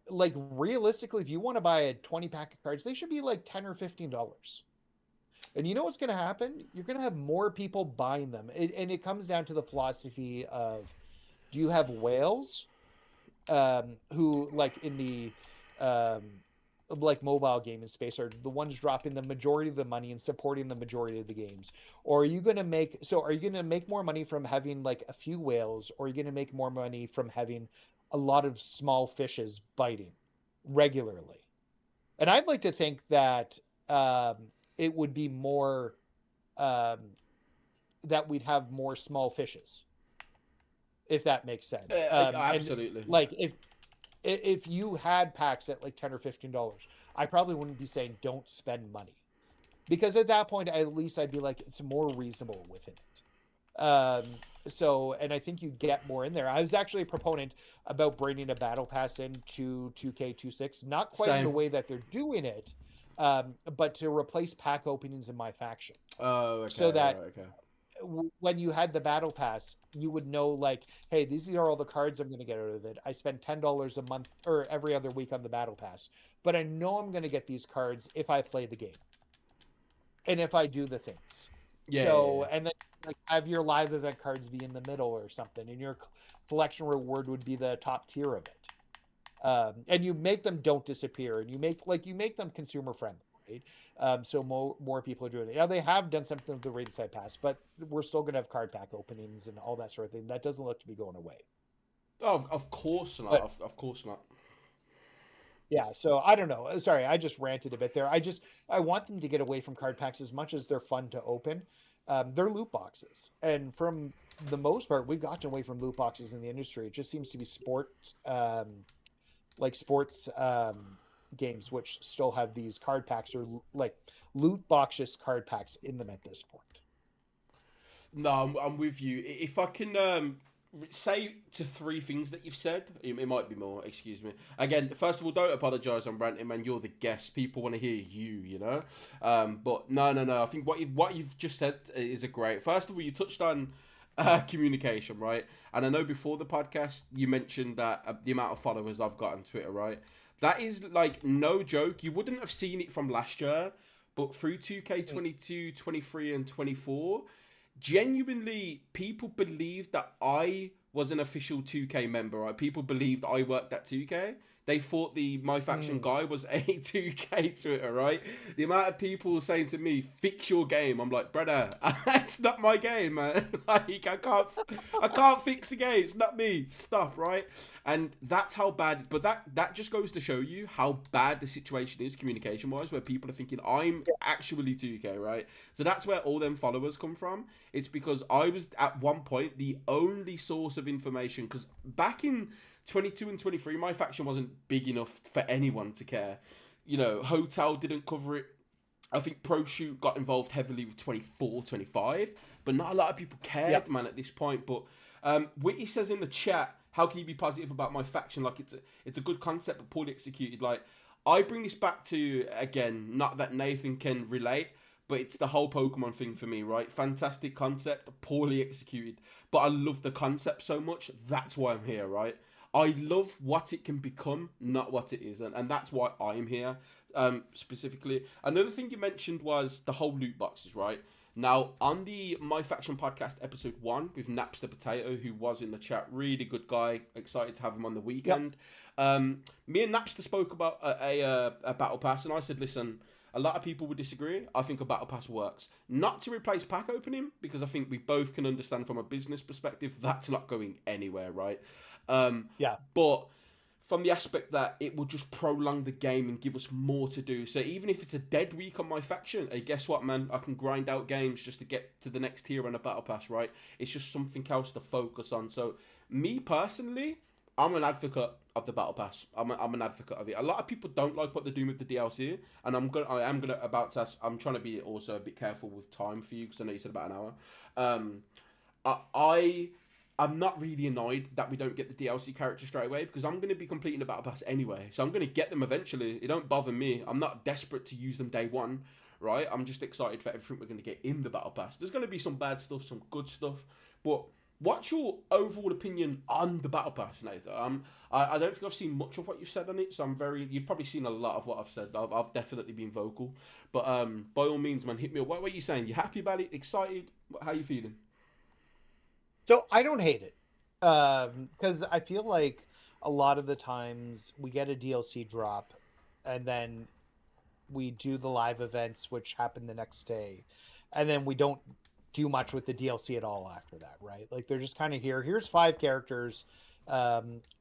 Like, realistically, if you want to buy a 20 pack of cards, they should be like $10 or $15. And you know what's going to happen? You're going to have more people buying them. And it comes down to the philosophy of, do you have whales who, like, in the like mobile gaming space, are the ones dropping the majority of the money and supporting the majority of the games? Or are you going to make more money from having like a few whales, or are you going to make more money from having a lot of small fishes biting regularly? And I'd like to think that it would be more that we'd have more small fishes, if that makes sense. Absolutely. And, like, if you had packs at like $10 or $15, I probably wouldn't be saying don't spend money, because at that point, at least I'd be like, it's more reasonable within it. So, and I think you get more in there. I was actually a proponent about bringing a battle pass into 2K26, not quite in the way that they're doing it, but to replace pack openings in MyFACTION. Oh, okay. So that okay. When you had the battle pass, you would know, like, hey, these are all the cards I'm going to get out of it. I spend $10 a month or every other week on the battle pass, but I know I'm going to get these cards if I play the game and if I do the things. And then, like, have your live event cards be in the middle or something, and your collection reward would be the top tier of it. And you make them don't disappear, and you make them consumer friendly, right? So more people are doing it. Now, they have done something with the rated side pass, but we're still going to have card pack openings and all that sort of thing. That doesn't look to be going away. Oh, of course not. Of course not. Yeah, so I don't know. Sorry, I just ranted a bit there. I want them to get away from card packs as much as they're fun to open. They're loot boxes, and from the most part, we've gotten away from loot boxes in the industry. It just seems to be sports games which still have these card packs, or like loot boxes card packs in them at this point. No, I'm with you. If I can say to 3 things that you've said, it might be more, excuse me. Again, first of all, don't apologise on ranting, man. You're the guest. People want to hear you know? But no. I think what you've just said is a great... First of all, you touched on communication, right? And I know before the podcast, you mentioned that the amount of followers I've got on Twitter, right? That is, like, no joke. You wouldn't have seen it from last year, but through 2K22, 23, and 24... genuinely, people believed that I was an official 2K member, right? People believed I worked at 2K. they thought the MyFACTION guy was a 2K Twitter, right? The amount of people saying to me, "Fix your game," I'm like, brother, it's not my game, man. Like, I can't fix a game. It's not me. Stop, right? And that's how bad. But that just goes to show you how bad the situation is communication-wise, where people are thinking I'm actually 2K, right? So that's where all them followers come from. It's because I was at one point the only source of information, because back in 22 and 23, MyFACTION wasn't big enough for anyone to care. You know, Hotel didn't cover it. I think ProShoot got involved heavily with 24, 25, but not a lot of people cared, man, at this point. But Witty says in the chat, how can you be positive about MyFACTION? Like, it's a good concept, but poorly executed. Like, I bring this back to, again, not that Nathan can relate, but it's the whole Pokemon thing for me, right? Fantastic concept, poorly executed. But I love the concept so much, that's why I'm here, right? I love what it can become, not what it is. And that's why I'm here, specifically. Another thing you mentioned was the whole loot boxes, right? Now, on the MyFACTION podcast, episode 1, with Naps the Potato, who was in the chat, really good guy, excited to have him on the weekend. Me and Napster spoke about a Battle Pass, and I said, listen, a lot of people would disagree. I think a Battle Pass works. Not to replace pack opening, because I think we both can understand from a business perspective, that's not going anywhere, right? But from the aspect that it will just prolong the game and give us more to do. So even if it's a dead week on MyFACTION, hey, guess what, man? I can grind out games just to get to the next tier on a Battle Pass, right? It's just something else to focus on. So me personally, I'm an advocate of the Battle Pass. I'm an advocate of it. A lot of people don't like what they're doing with the DLC, and I'm trying to be also a bit careful with time for you, because I know you said about an hour. I'm not really annoyed that we don't get the DLC character straight away, because I'm going to be completing the Battle Pass anyway. So I'm going to get them eventually. It don't bother me. I'm not desperate to use them day one, right? I'm just excited for everything we're going to get in the Battle Pass. There's going to be some bad stuff, some good stuff. But what's your overall opinion on the Battle Pass, Nathan? I don't think I've seen much of what you've said on it, so you've probably seen a lot of what I've said. I've definitely been vocal. But by all means, man, hit me up. What are you saying? You happy about it? Excited? How you feeling? So I don't hate it, because I feel like a lot of the times we get a DLC drop, and then we do the live events, which happen the next day, and then we don't do much with the DLC at all after that, right? Like, they're just kind of here. Here's 5 characters.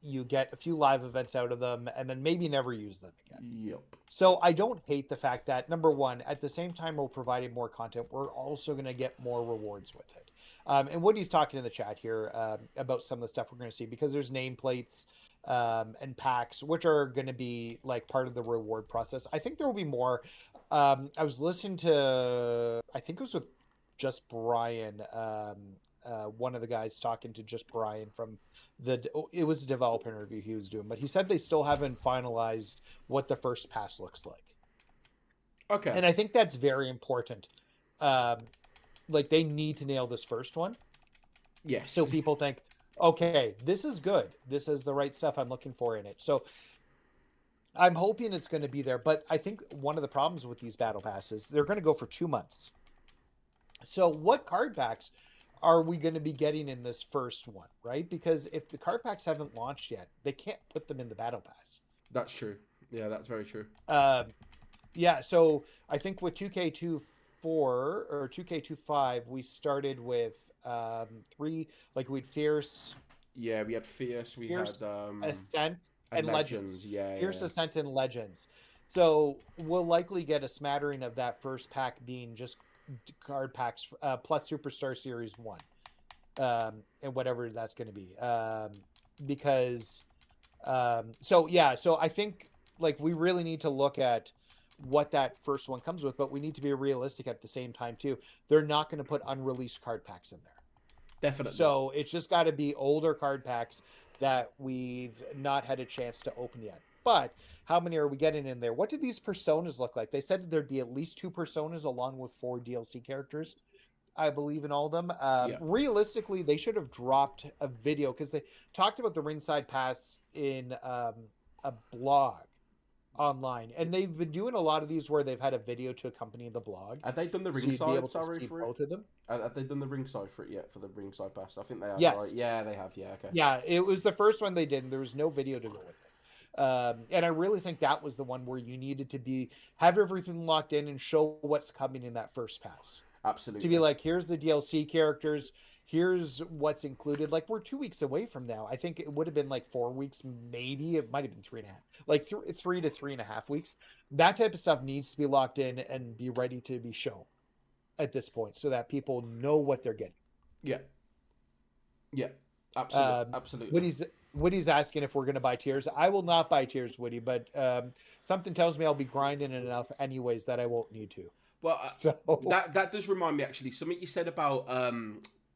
You get a few live events out of them, and then maybe never use them again. Yep. So I don't hate the fact that, number one, at the same time we're providing more content, we're also going to get more rewards with it. And Woody's talking in the chat here about some of the stuff we're going to see, because there's nameplates and packs, which are going to be like part of the reward process. I think there will be more. I was listening to, I think it was with Just Brian, one of the guys talking to Just Brian from it was a developer interview he was doing, but he said they still haven't finalized what the first pass looks like. Okay. And I think that's very important. Like, they need to nail this first one. Yes. So people think, okay, this is good. This is the right stuff I'm looking for in it. So I'm hoping it's going to be there. But I think one of the problems with these battle passes, they're going to go for 2 months. So what card packs are we going to be getting in this first one, right? Because if the card packs haven't launched yet, they can't put them in the battle pass. That's true. Yeah, that's very true. Yeah, so I think with 2K24 or 2K25, we started with 3, like, we had Fierce. Yeah, we had Fierce. We had Ascent and Legends. Yeah, Fierce, Ascent, and Legends. So we'll likely get a smattering of that first pack being just card packs plus Superstar Series 1, and whatever that's going to be. Because so I think, like, we really need to look at what that first one comes with, but we need to be realistic at the same time too. They're not going to put unreleased card packs in there. Definitely. So it's just got to be older card packs that we've not had a chance to open yet. But how many are we getting in there? What do these personas look like? They said there'd be at least 2 personas along with 4 DLC characters, I believe, in all of them. Realistically, they should have dropped a video, because they talked about the Ringside Pass in a blog online, and they've been doing a lot of these where they've had a video to accompany the blog. Have they done the So you'd be ringside? able to Sorry see for both it. of them. Have they done the ringside for it yet? For the Ringside Pass, I think they have. Yes. Right? Yeah, they have. Yeah. Okay. Yeah, it was the first one they did, and there was no video to go with it. And I really think that was the one where you needed to have everything locked in and show what's coming in that first pass. Absolutely. To be like, here's the DLC characters, here's what's included. Like, we're 2 weeks away from now. I think it would have been like 4 weeks, maybe. It might have been 3.5, like 3 to 3.5 weeks. That type of stuff needs to be locked in and be ready to be shown at this point so that people know what they're getting. Yeah. Yeah. Absolutely. Absolutely. Woody's asking if we're going to buy tiers. I will not buy tiers, Woody, but something tells me I'll be grinding it enough anyways that I won't need to. Well, So that does remind me, actually, something you said about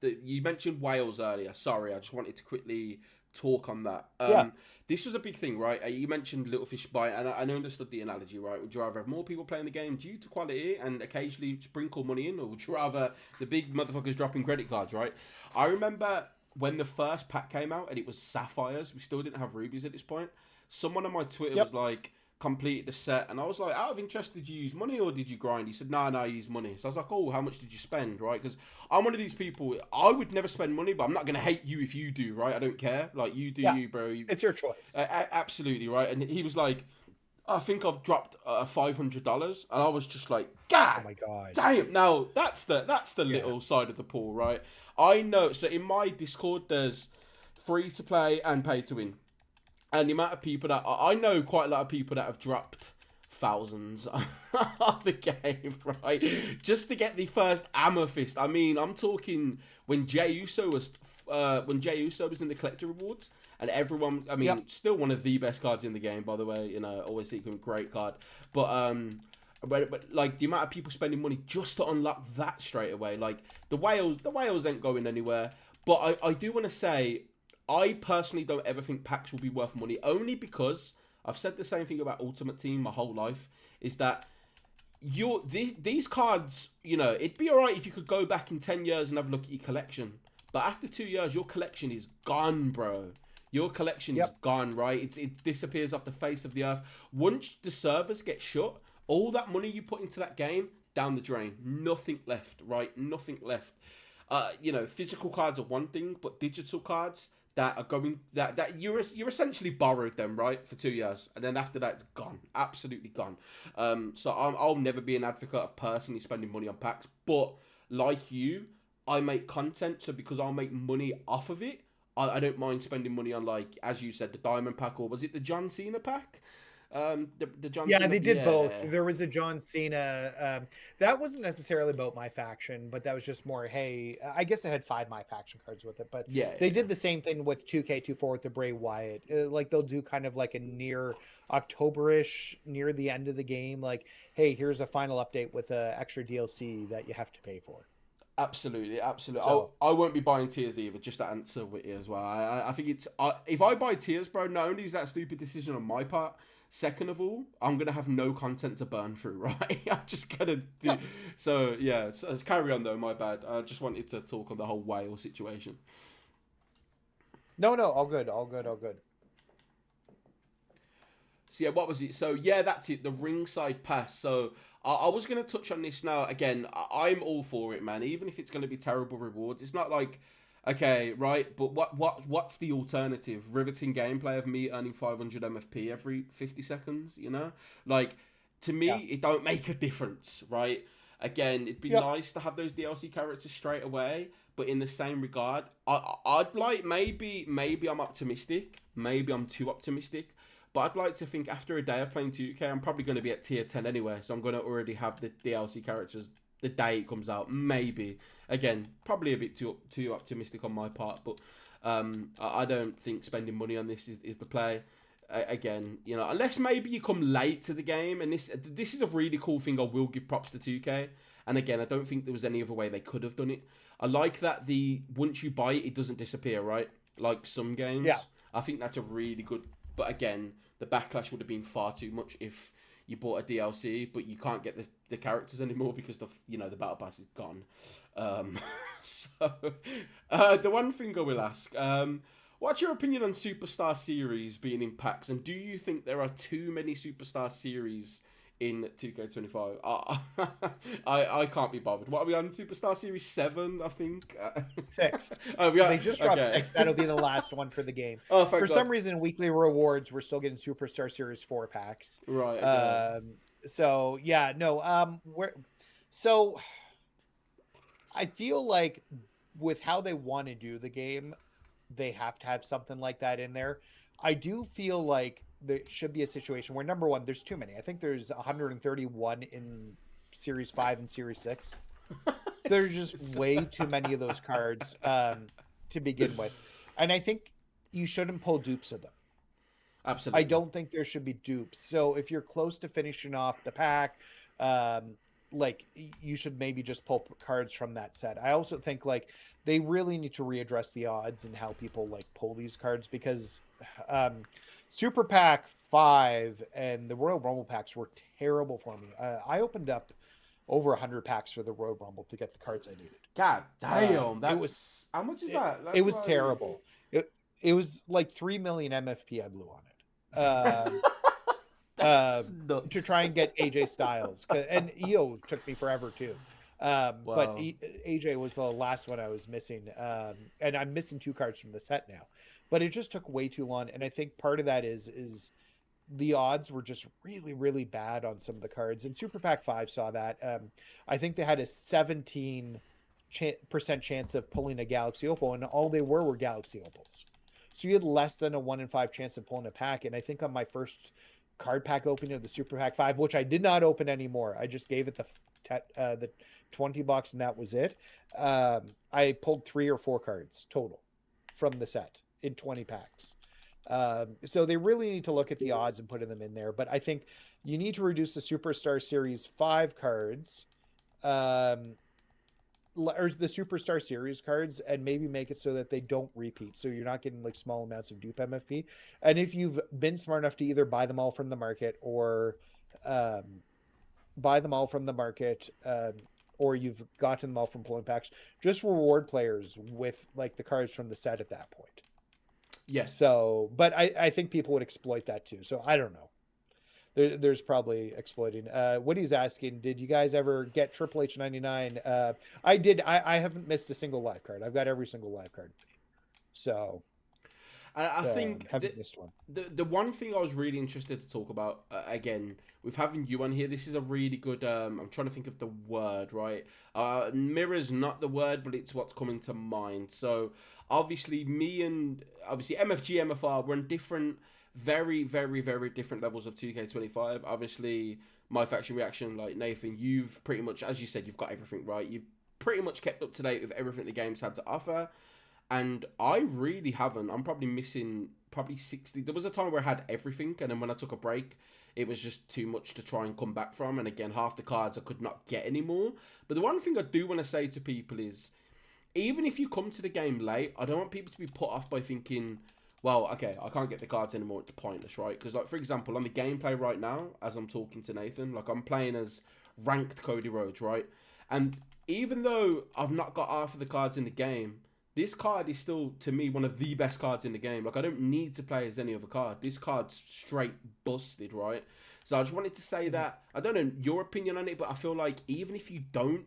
you mentioned Wales earlier. Sorry, I just wanted to quickly talk on that. Yeah. This was a big thing, right? You mentioned Little Fish Bite, and I understood the analogy, right? Would you rather have more people playing the game due to quality and occasionally sprinkle money in, or would you rather the big motherfuckers dropping credit cards, right? I remember when the first pack came out and it was Sapphires. We still didn't have Rubies at this point. Someone on my Twitter was like, completed the set, and I was like, out of interest, did you use money or did you grind? He said, no, I used money. So I was like, oh, how much did you spend, right? Because I'm one of these people, I would never spend money, but I'm not going to hate you if you do, right? I don't care. Like, you do you, bro. It's your choice. Absolutely, right? And he was like, I think I've dropped $500, and I was just like, God, oh my God, damn! Now that's the little side of the pool, right? I know. So in my Discord, there's free to play and pay to win, and the amount of people that I know, quite a lot of people that have dropped thousands of the game, right, just to get the first amethyst. I mean, I'm talking when Jey Uso was in the collector rewards. And everyone, I mean, still one of the best cards in the game, by the way. You know, always seeking great card. But like the amount of people spending money just to unlock that straight away, like the whales ain't going anywhere. But I do want to say, I personally don't ever think packs will be worth money, only because I've said the same thing about Ultimate Team my whole life. Is that these cards, you know, it'd be alright if you could go back in 10 years and have a look at your collection. But after 2 years, your collection is gone, bro. Your collection is gone, right? It disappears off the face of the earth. Once the servers get shut, all that money you put into that game, down the drain. Nothing left, right? Nothing left. You know, physical cards are one thing, but digital cards that are going that you're essentially borrowed them, right, for 2 years, and then after that it's gone, absolutely gone. So I'll never be an advocate of personally spending money on packs, but like you, I make content, so because I'll make money off of it, I don't mind spending money on, like, as you said, the Diamond pack, or was it the John Cena pack? The John Cena, they did both. There was a John Cena. That wasn't necessarily about MyFACTION, but that was just more, hey, I guess it had 5 MyFACTION cards with it. But they did the same thing with 2K24 with the Bray Wyatt. Like, they'll do kind of like a near October-ish, near the end of the game. Like, hey, here's a final update with an extra DLC that you have to pay for. Absolutely. So, I won't be buying tiers either, just to answer Witty as well. I think it's... if I buy tiers, bro, not only is that a stupid decision on my part, second of all, I'm going to have no content to burn through, right? I'm just going to do... Yeah. So, yeah. So, let's carry on, though. My bad. I just wanted to talk on the whole whale situation. No, all good. So, yeah, what was it? So, yeah, that's it. The ringside pass. So... I was going to touch on this now. Again, I'm all for it, man. Even if it's going to be terrible rewards. It's not like, okay, right, but what's the alternative? Riveting gameplay of me earning 500 MFP every 50 seconds, you know? Like, to me, it don't make a difference, right? Again, it'd be nice to have those DLC characters straight away, but in the same regard, I'd like, maybe I'm optimistic. Maybe I'm too optimistic. But I'd like to think after a day of playing 2K, I'm probably going to be at tier 10 anyway. So I'm going to already have the DLC characters the day it comes out. Maybe. Again, probably a bit too optimistic on my part. But I don't think spending money on this is the play. Again, you know, unless maybe you come late to the game. And this is a really cool thing. I will give props to 2K. And again, I don't think there was any other way they could have done it. I like that once you buy it, it doesn't disappear, right? Like some games. Yeah. I think that's a really good... But again, the backlash would have been far too much if you bought a DLC, but you can't get the characters anymore because the battle pass is gone. So the one thing I will ask, what's your opinion on Superstar Series being in packs, and do you think there are too many Superstar Series in 2K25. I can't be bothered. What are we on? Superstar Series 7, I think. 6. Oh, we are. They just dropped Okay. 6. That'll be the last one for the game. Oh, thank For God. some reason, weekly rewards, we're still getting Superstar Series 4 packs. Right. Okay. So yeah, no. So I feel like with how they want to do the game, they have to have something like that in there. I do feel like there should be a situation where, number one, there's too many. I think there's 131 in Series 5 and Series 6. There's just way too many of those cards to begin with. And I think you shouldn't pull dupes of them. Absolutely. I don't think there should be dupes. So if you're close to finishing off the pack, like you should maybe just pull cards from that set. I also think like they really need to readdress the odds and how people like pull these cards, because Super Pack 5 and the Royal Rumble packs were terrible for me. I opened up over 100 packs for the Royal Rumble to get the cards I needed. God damn. That's, it was, how much is that? it was terrible. It was like 3 million MFP I blew on it. To try and get AJ Styles, and EO took me forever too. But AJ was the last one I was missing, and I'm missing 2 cards from the set now. But it just took way too long, and I think part of that is the odds were just really, really bad on some of the cards. And Super Pack 5 saw that. I think they had a 17% chance of pulling a Galaxy Opal, and all they were Galaxy Opals. So you had less than a 1 in 5 chance of pulling a pack. And I think on my first card pack opening of the Super Pack 5, which I did not open anymore, I just gave it the $20 and that was it. I pulled 3 or 4 cards total from the set in 20 packs. So they really need to look at the odds and putting them in there. But I think you need to reduce the Superstar Series 5 cards, or the Superstar Series cards, and maybe make it so that they don't repeat. So you're not getting like small amounts of dupe MFP. And if you've been smart enough to either buy them all from the market or or you've gotten them all from pulling packs, just reward players with like the cards from the set at that point. Yes. So, but I think people would exploit that too. So I don't know. There's probably exploiting. Woody's asking, did you guys ever get Triple H 99? I did. I haven't missed a single live card. I've got every single live card. So I think haven't missed one. The one thing I was really interested to talk about, again, with having you on here, this is a really good, I'm trying to think of the word, right? Mirror's not the word, but it's what's coming to mind. So obviously MFG, MFR, we're in different, very, very, very different levels of 2K25. Obviously, MyFACTION reaction, like Nathan, you've pretty much, as you said, you've got everything right. You've pretty much kept up to date with everything the game's had to offer. And I really haven't. I'm probably missing 60. There was a time where I had everything, and then when I took a break, it was just too much to try and come back from. And again, half the cards I could not get anymore. But the one thing I do want to say to people is, even if you come to the game late, I don't want people to be put off by thinking, well, okay, I can't get the cards anymore, it's pointless, right? Because, like, for example, on the gameplay right now, as I'm talking to Nathan, like, I'm playing as ranked Cody Rhodes, right? And even though I've not got half of the cards in the game, this card is still, to me, one of the best cards in the game. Like, I don't need to play as any other card. This card's straight busted, right? So I just wanted to say that. I don't know your opinion on it, but I feel like even if you don't,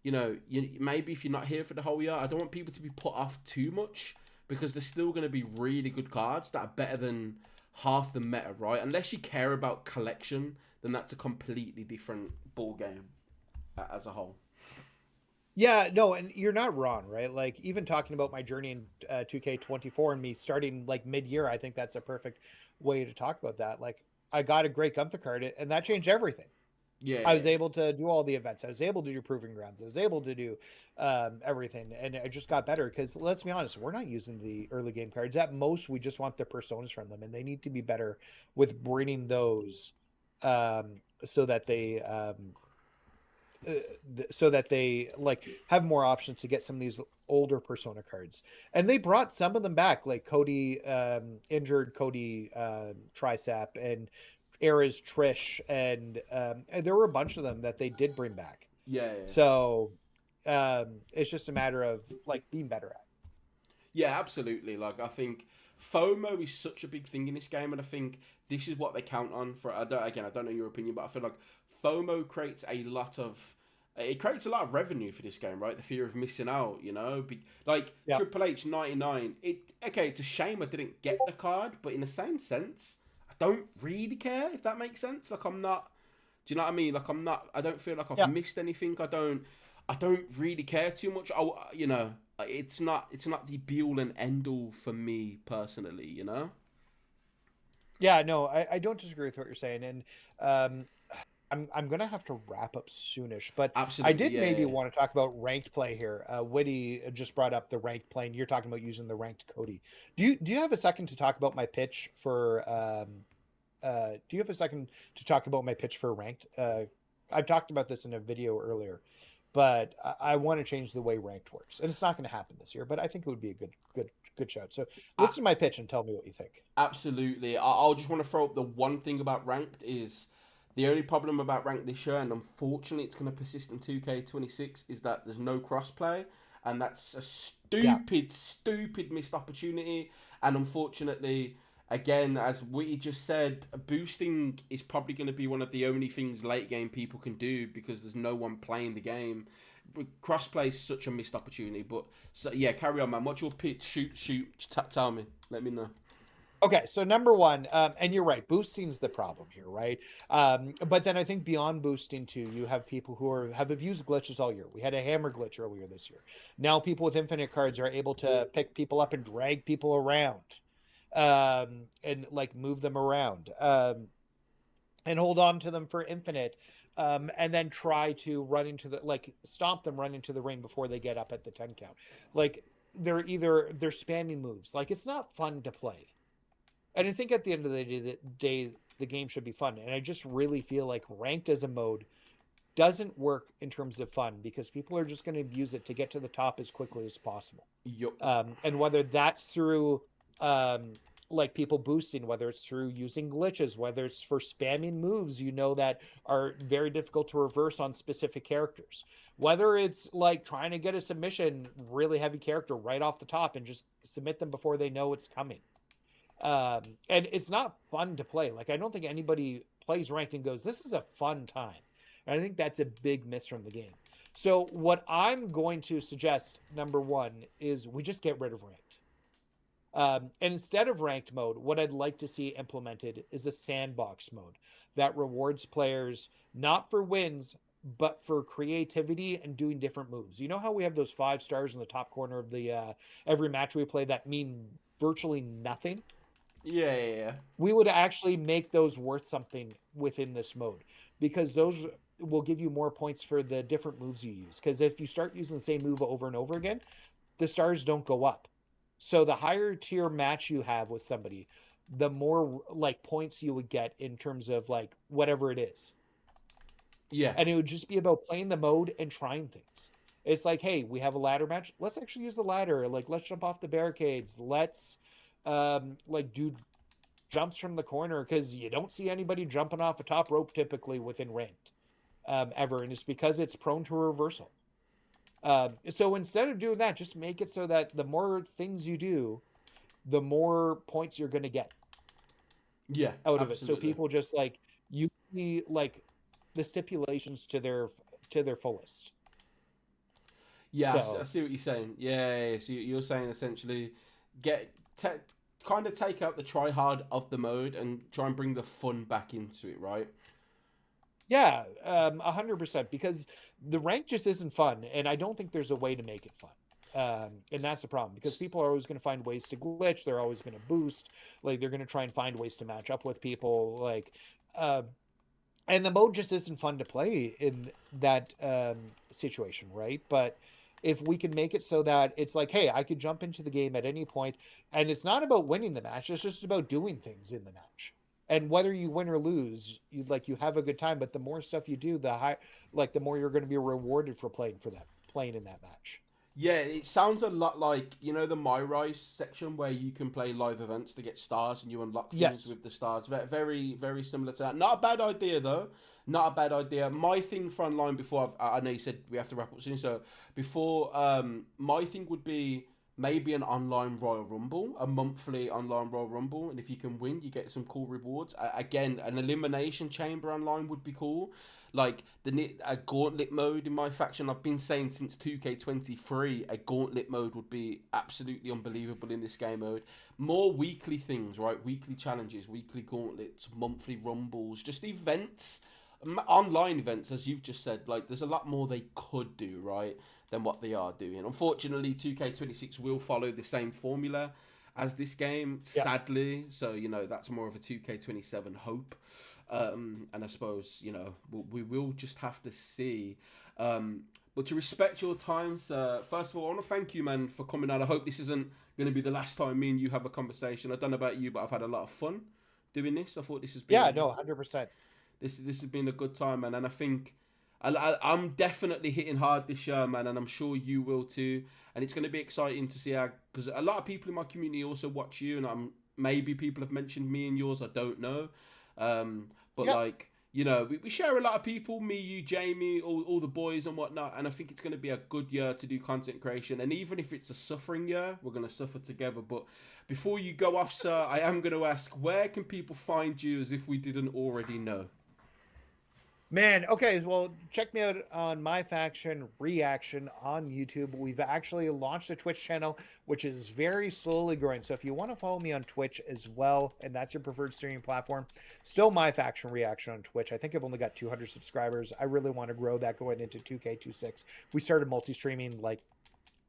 maybe if you're not here for the whole year, I don't want people to be put off too much, because there's still going to be really good cards that are better than half the meta, right? Unless you care about collection, then that's a completely different ball game as a whole. Yeah, no, and you're not wrong, right? Like, even talking about my journey in 2K24 and me starting like mid-year, I think that's a perfect way to talk about that. Like, I got a great Gunther card, and that changed everything. Yeah, I was able to do all the events. I was able to do Proving Grounds. I was able to do everything, and I just got better. Because let's be honest, we're not using the early game cards. At most, we just want the personas from them, and they need to be better with bringing those, so that they like have more options to get some of these older persona cards. And they brought some of them back, like Cody, injured Cody, Tricep, and Era's Trish, and there were a bunch of them that they did bring back. Yeah. So it's just a matter of like being better at. Yeah, absolutely. Like, I think FOMO is such a big thing in this game, and I think this is what they count on. I don't know your opinion, but I feel like FOMO creates a lot of revenue for this game, right? The fear of missing out, you know, Yeah. Triple H 99. It's a shame I didn't get the card, but in the same sense, I don't really care if that makes sense. Like I'm not. Do you know what I mean? Like I don't feel like I've missed anything. I don't really care too much. You know, it's not the be all and end all for me personally. You know. Yeah, no, I don't disagree with what you're saying, and I'm gonna have to wrap up soonish, but I Absolutely. did Yeah. maybe want to talk about ranked play here. Witty just brought up the ranked play, and you're talking about using the ranked Cody. Do you have a second to talk about my pitch for do you have a second to talk about my pitch for ranked? I've talked about this in a video earlier, but I want to change the way ranked works, and it's not going to happen this year. But I think it would be a good shout. So listen to my pitch and tell me what you think. Absolutely. I'll just want to throw up the one thing about ranked is the only problem about ranked this year, and unfortunately it's going to persist in 2K26, is that there's no crossplay, and that's a stupid missed opportunity. And unfortunately, again, as we just said, boosting is probably going to be one of the only things late game people can do because there's no one playing the game. Crossplay is such a missed opportunity. But so yeah, carry on, man. What's your pitch? Shoot. Tell me. Let me know. Okay, so number one, and you're right, boosting's the problem here, right? But then I think beyond boosting too, you have people who have abused glitches all year. We had a hammer glitch earlier this year. Now people with infinite cards are able to pick people up and drag people around, and like move them around, and hold on to them for infinite, and then try to run into stomp them, run into the ring before they get up at the 10 count. Like they're spamming moves. Like it's not fun to play. And I think at the end of the day, the game should be fun. And I just really feel like ranked as a mode doesn't work in terms of fun because people are just going to abuse it to get to the top as quickly as possible. Yep. And whether that's through like people boosting, whether it's through using glitches, whether it's for spamming moves, you know, that are very difficult to reverse on specific characters, whether it's like trying to get a submission, really heavy character right off the top and just submit them before they know it's coming. And it's not fun to play. Like I don't think anybody plays ranked and goes, this is a fun time. And I think that's a big miss from the game. So what I'm going to suggest, number one, is we just get rid of ranked. And instead of ranked mode, what I'd like to see implemented is a sandbox mode that rewards players not for wins, but for creativity and doing different moves. You know how we have those 5 stars in the top corner of the every match we play that mean virtually nothing? Yeah. We would actually make those worth something within this mode because those will give you more points for the different moves you use. Because if you start using the same move over and over again, the stars don't go up. So the higher tier match you have with somebody, the more like points you would get in terms of like whatever it is. Yeah. And it would just be about playing the mode and trying things. It's like, hey, we have a ladder match. Let's actually use the ladder. Like, let's jump off the barricades. Let's like do jumps from the corner because you don't see anybody jumping off a top rope typically within ranked ever, and it's because it's prone to reversal. So instead of doing that, just make it so that the more things you do, the more points you're going to get out of it. So people just like you like the stipulations to their fullest. Yeah, so, I see what you're saying. Yeah. So you're saying essentially kind of take out the try hard of the mode and try and bring the fun back into it, right? Yeah, 100%, because the rank just isn't fun, and I don't think there's a way to make it fun. And that's the problem, because people are always going to find ways to glitch. They're always going to boost. Like, they're going to try and find ways to match up with people. Like, and the mode just isn't fun to play in that situation, right? But if we can make it so that it's like, hey, I could jump into the game at any point, and it's not about winning the match. It's just about doing things in the match. And whether you win or lose, you have a good time. But the more stuff you do, the more you're going to be rewarded for playing in that match. Yeah, it sounds a lot like, you know, the MyRise section where you can play live events to get stars and you unlock things with the stars. Very, very similar to that. Not a bad idea, though. Not a bad idea. My thing for online before, I know you said we have to wrap up soon, so before, my thing would be maybe an online Royal Rumble, a monthly online Royal Rumble, and if you can win, you get some cool rewards. Again, an elimination chamber online would be cool. Like a gauntlet mode in my faction. I've been saying since 2K23, a gauntlet mode would be absolutely unbelievable in this game mode. More weekly things, right? Weekly challenges, weekly gauntlets, monthly rumbles, just events, online events, as you've just said. Like, there's a lot more they could do, right, than what they are doing. Unfortunately, 2K26 will follow the same formula as this game, sadly. So, that's more of a 2K27 hope. And I suppose, we will just have to see. But to respect your time, sir, first of all, I want to thank you, man, for coming out. I hope this isn't going to be the last time me and you have a conversation. I don't know about you, but I've had a lot of fun doing this. I thought this has been... Yeah, no, 100%. This has been a good time, man. And I think I'm definitely hitting hard this year, man. And I'm sure you will too. And it's going to be exciting to see how... Because a lot of people in my community also watch you. And maybe people have mentioned me and yours. I don't know. But like, we share a lot of people, me, you, Jamie, all the boys and whatnot. And I think it's going to be a good year to do content creation. And even if it's a suffering year, we're going to suffer together. But before you go off, sir, I am going to ask, where can people find you as if we didn't already know? Man, okay, well, check me out on MyFACTION Reaction on YouTube. We've actually launched a Twitch channel, which is very slowly growing. So if you want to follow me on Twitch as well, and that's your preferred streaming platform, still MyFACTION Reaction on Twitch. I think I've only got 200 subscribers. I really want to grow that going into 2K26. We started multi-streaming like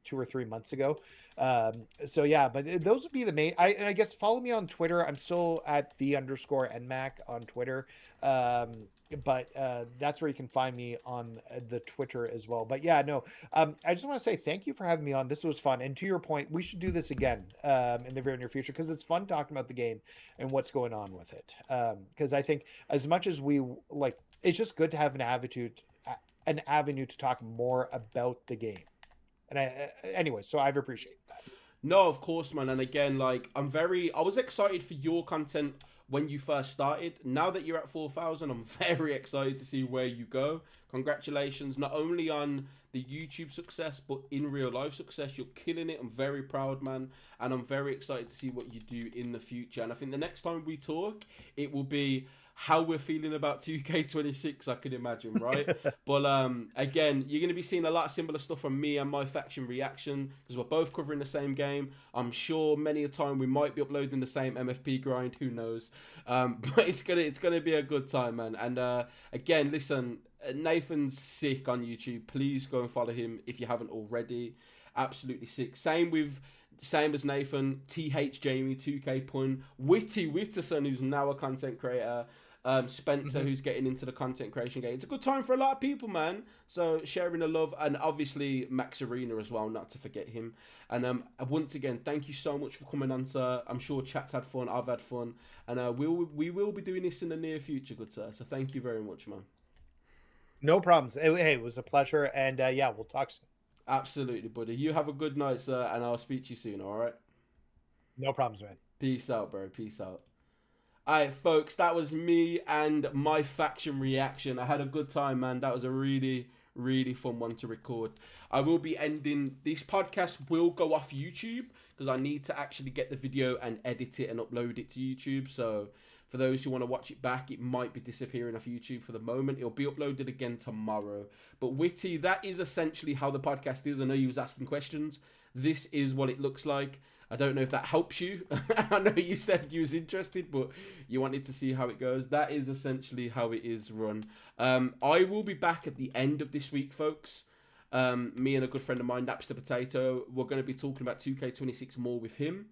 2 or 3 months ago. So yeah, but those would be the main. I guess follow me on Twitter. I'm still at _NMAC on Twitter. But that's where you can find me on the Twitter as well. But yeah, no, I just want to say thank you for having me on. This was fun. And to your point, we should do this again in the very near future, because it's fun talking about the game and what's going on with it. Because I think as much as we like, it's just good to have an avenue to talk more about the game. And anyway, so I've appreciated that. No, of course, man. And again, like, I was excited for your content when you first started. Now that you're at 4,000, I'm very excited to see where you go. Congratulations, not only on the YouTube success, but in real life success. You're killing it. I'm very proud, man. And I'm very excited to see what you do in the future. And I think the next time we talk, it will be how we're feeling about 2K26, I can imagine, right? But again, you're going to be seeing a lot of similar stuff from me and MyFACTION Reaction, because we're both covering the same game. I'm sure many a time we might be uploading the same MFP grind, who knows? But it's gonna be a good time, man. And again, listen, Nathan's sick on YouTube. Please go and follow him if you haven't already. Absolutely sick. Same as Nathan, TH Jamie, 2K Pun, Witty Witterson, who's now a content creator, Spencer, who's getting into the content creation game. It's a good time for a lot of people, man. So sharing the love, and obviously Max Arena as well, not to forget him. And once again, thank you so much for coming on, sir. I'm sure chat's had fun, I've had fun, and we will be doing this in the near future, good sir. So thank you very much, man. No problems. Hey, it was a pleasure, and yeah, we'll talk soon. Absolutely, buddy. You have a good night, sir, and I'll speak to you soon, all right? No problems, man. Peace out, bro. Peace out. All right, folks, that was me and MyFACTION Reaction. I had a good time, man. That was a really, really fun one to record. I will be ending... This podcast will go off YouTube, because I need to actually get the video and edit it and upload it to YouTube, so... For those who want to watch it back, it might be disappearing off YouTube for the moment. It'll be uploaded again tomorrow. But Witty, that is essentially how the podcast is. I know you was asking questions. This is what it looks like. I don't know if that helps you. I know you said you was interested, but you wanted to see how it goes. That is essentially how it is run. I will be back at the end of this week, folks. Me and a good friend of mine, Napster Potato, we're going to be talking about 2K26 more with him.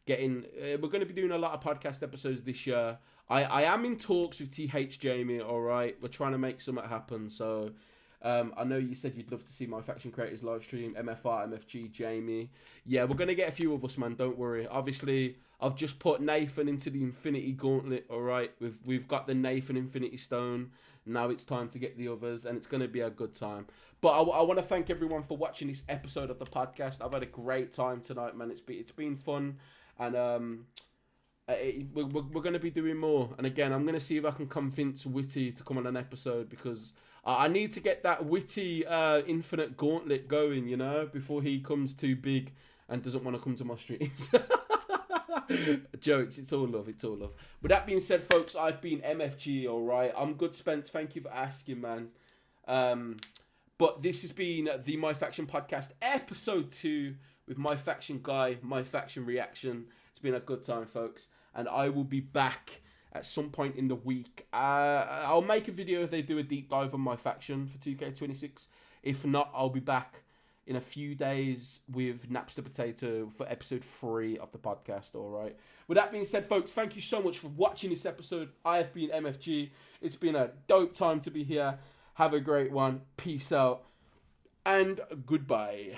We're going to be doing a lot of podcast episodes this year. I am in talks with TH Jamie, all right? We're trying to make something happen. So I know you said you'd love to see MyFACTION creators live stream, MFR, MFG, Jamie. Yeah, we're going to get a few of us, man. Don't worry. Obviously, I've just put Nathan into the Infinity Gauntlet, all right? We've got the Nathan Infinity Stone. Now it's time to get the others, and it's going to be a good time. But I want to thank everyone for watching this episode of the podcast. I've had a great time tonight, man. It's been fun. And we're going to be doing more. And again, I'm going to see if I can convince Witty to come on an episode, because I need to get that Witty Infinite Gauntlet going, before he comes too big and doesn't want to come to my streams. Jokes, it's all love, it's all love. With that being said, folks, I've been MFG, all right. I'm good, Spence. Thank you for asking, man. But this has been the My Faction podcast, episode 2, with My Faction Guy, My Faction Reaction. It's been a good time, folks, and I will be back at some point in the week. I'll make a video if they do a deep dive on My Faction for 2K26. If not, I'll be back in a few days with Napster Potato for episode 3 of the podcast, all right? With that being said, folks, thank you so much for watching this episode. I have been MFG. It's been a dope time to be here. Have a great one. Peace out. And goodbye.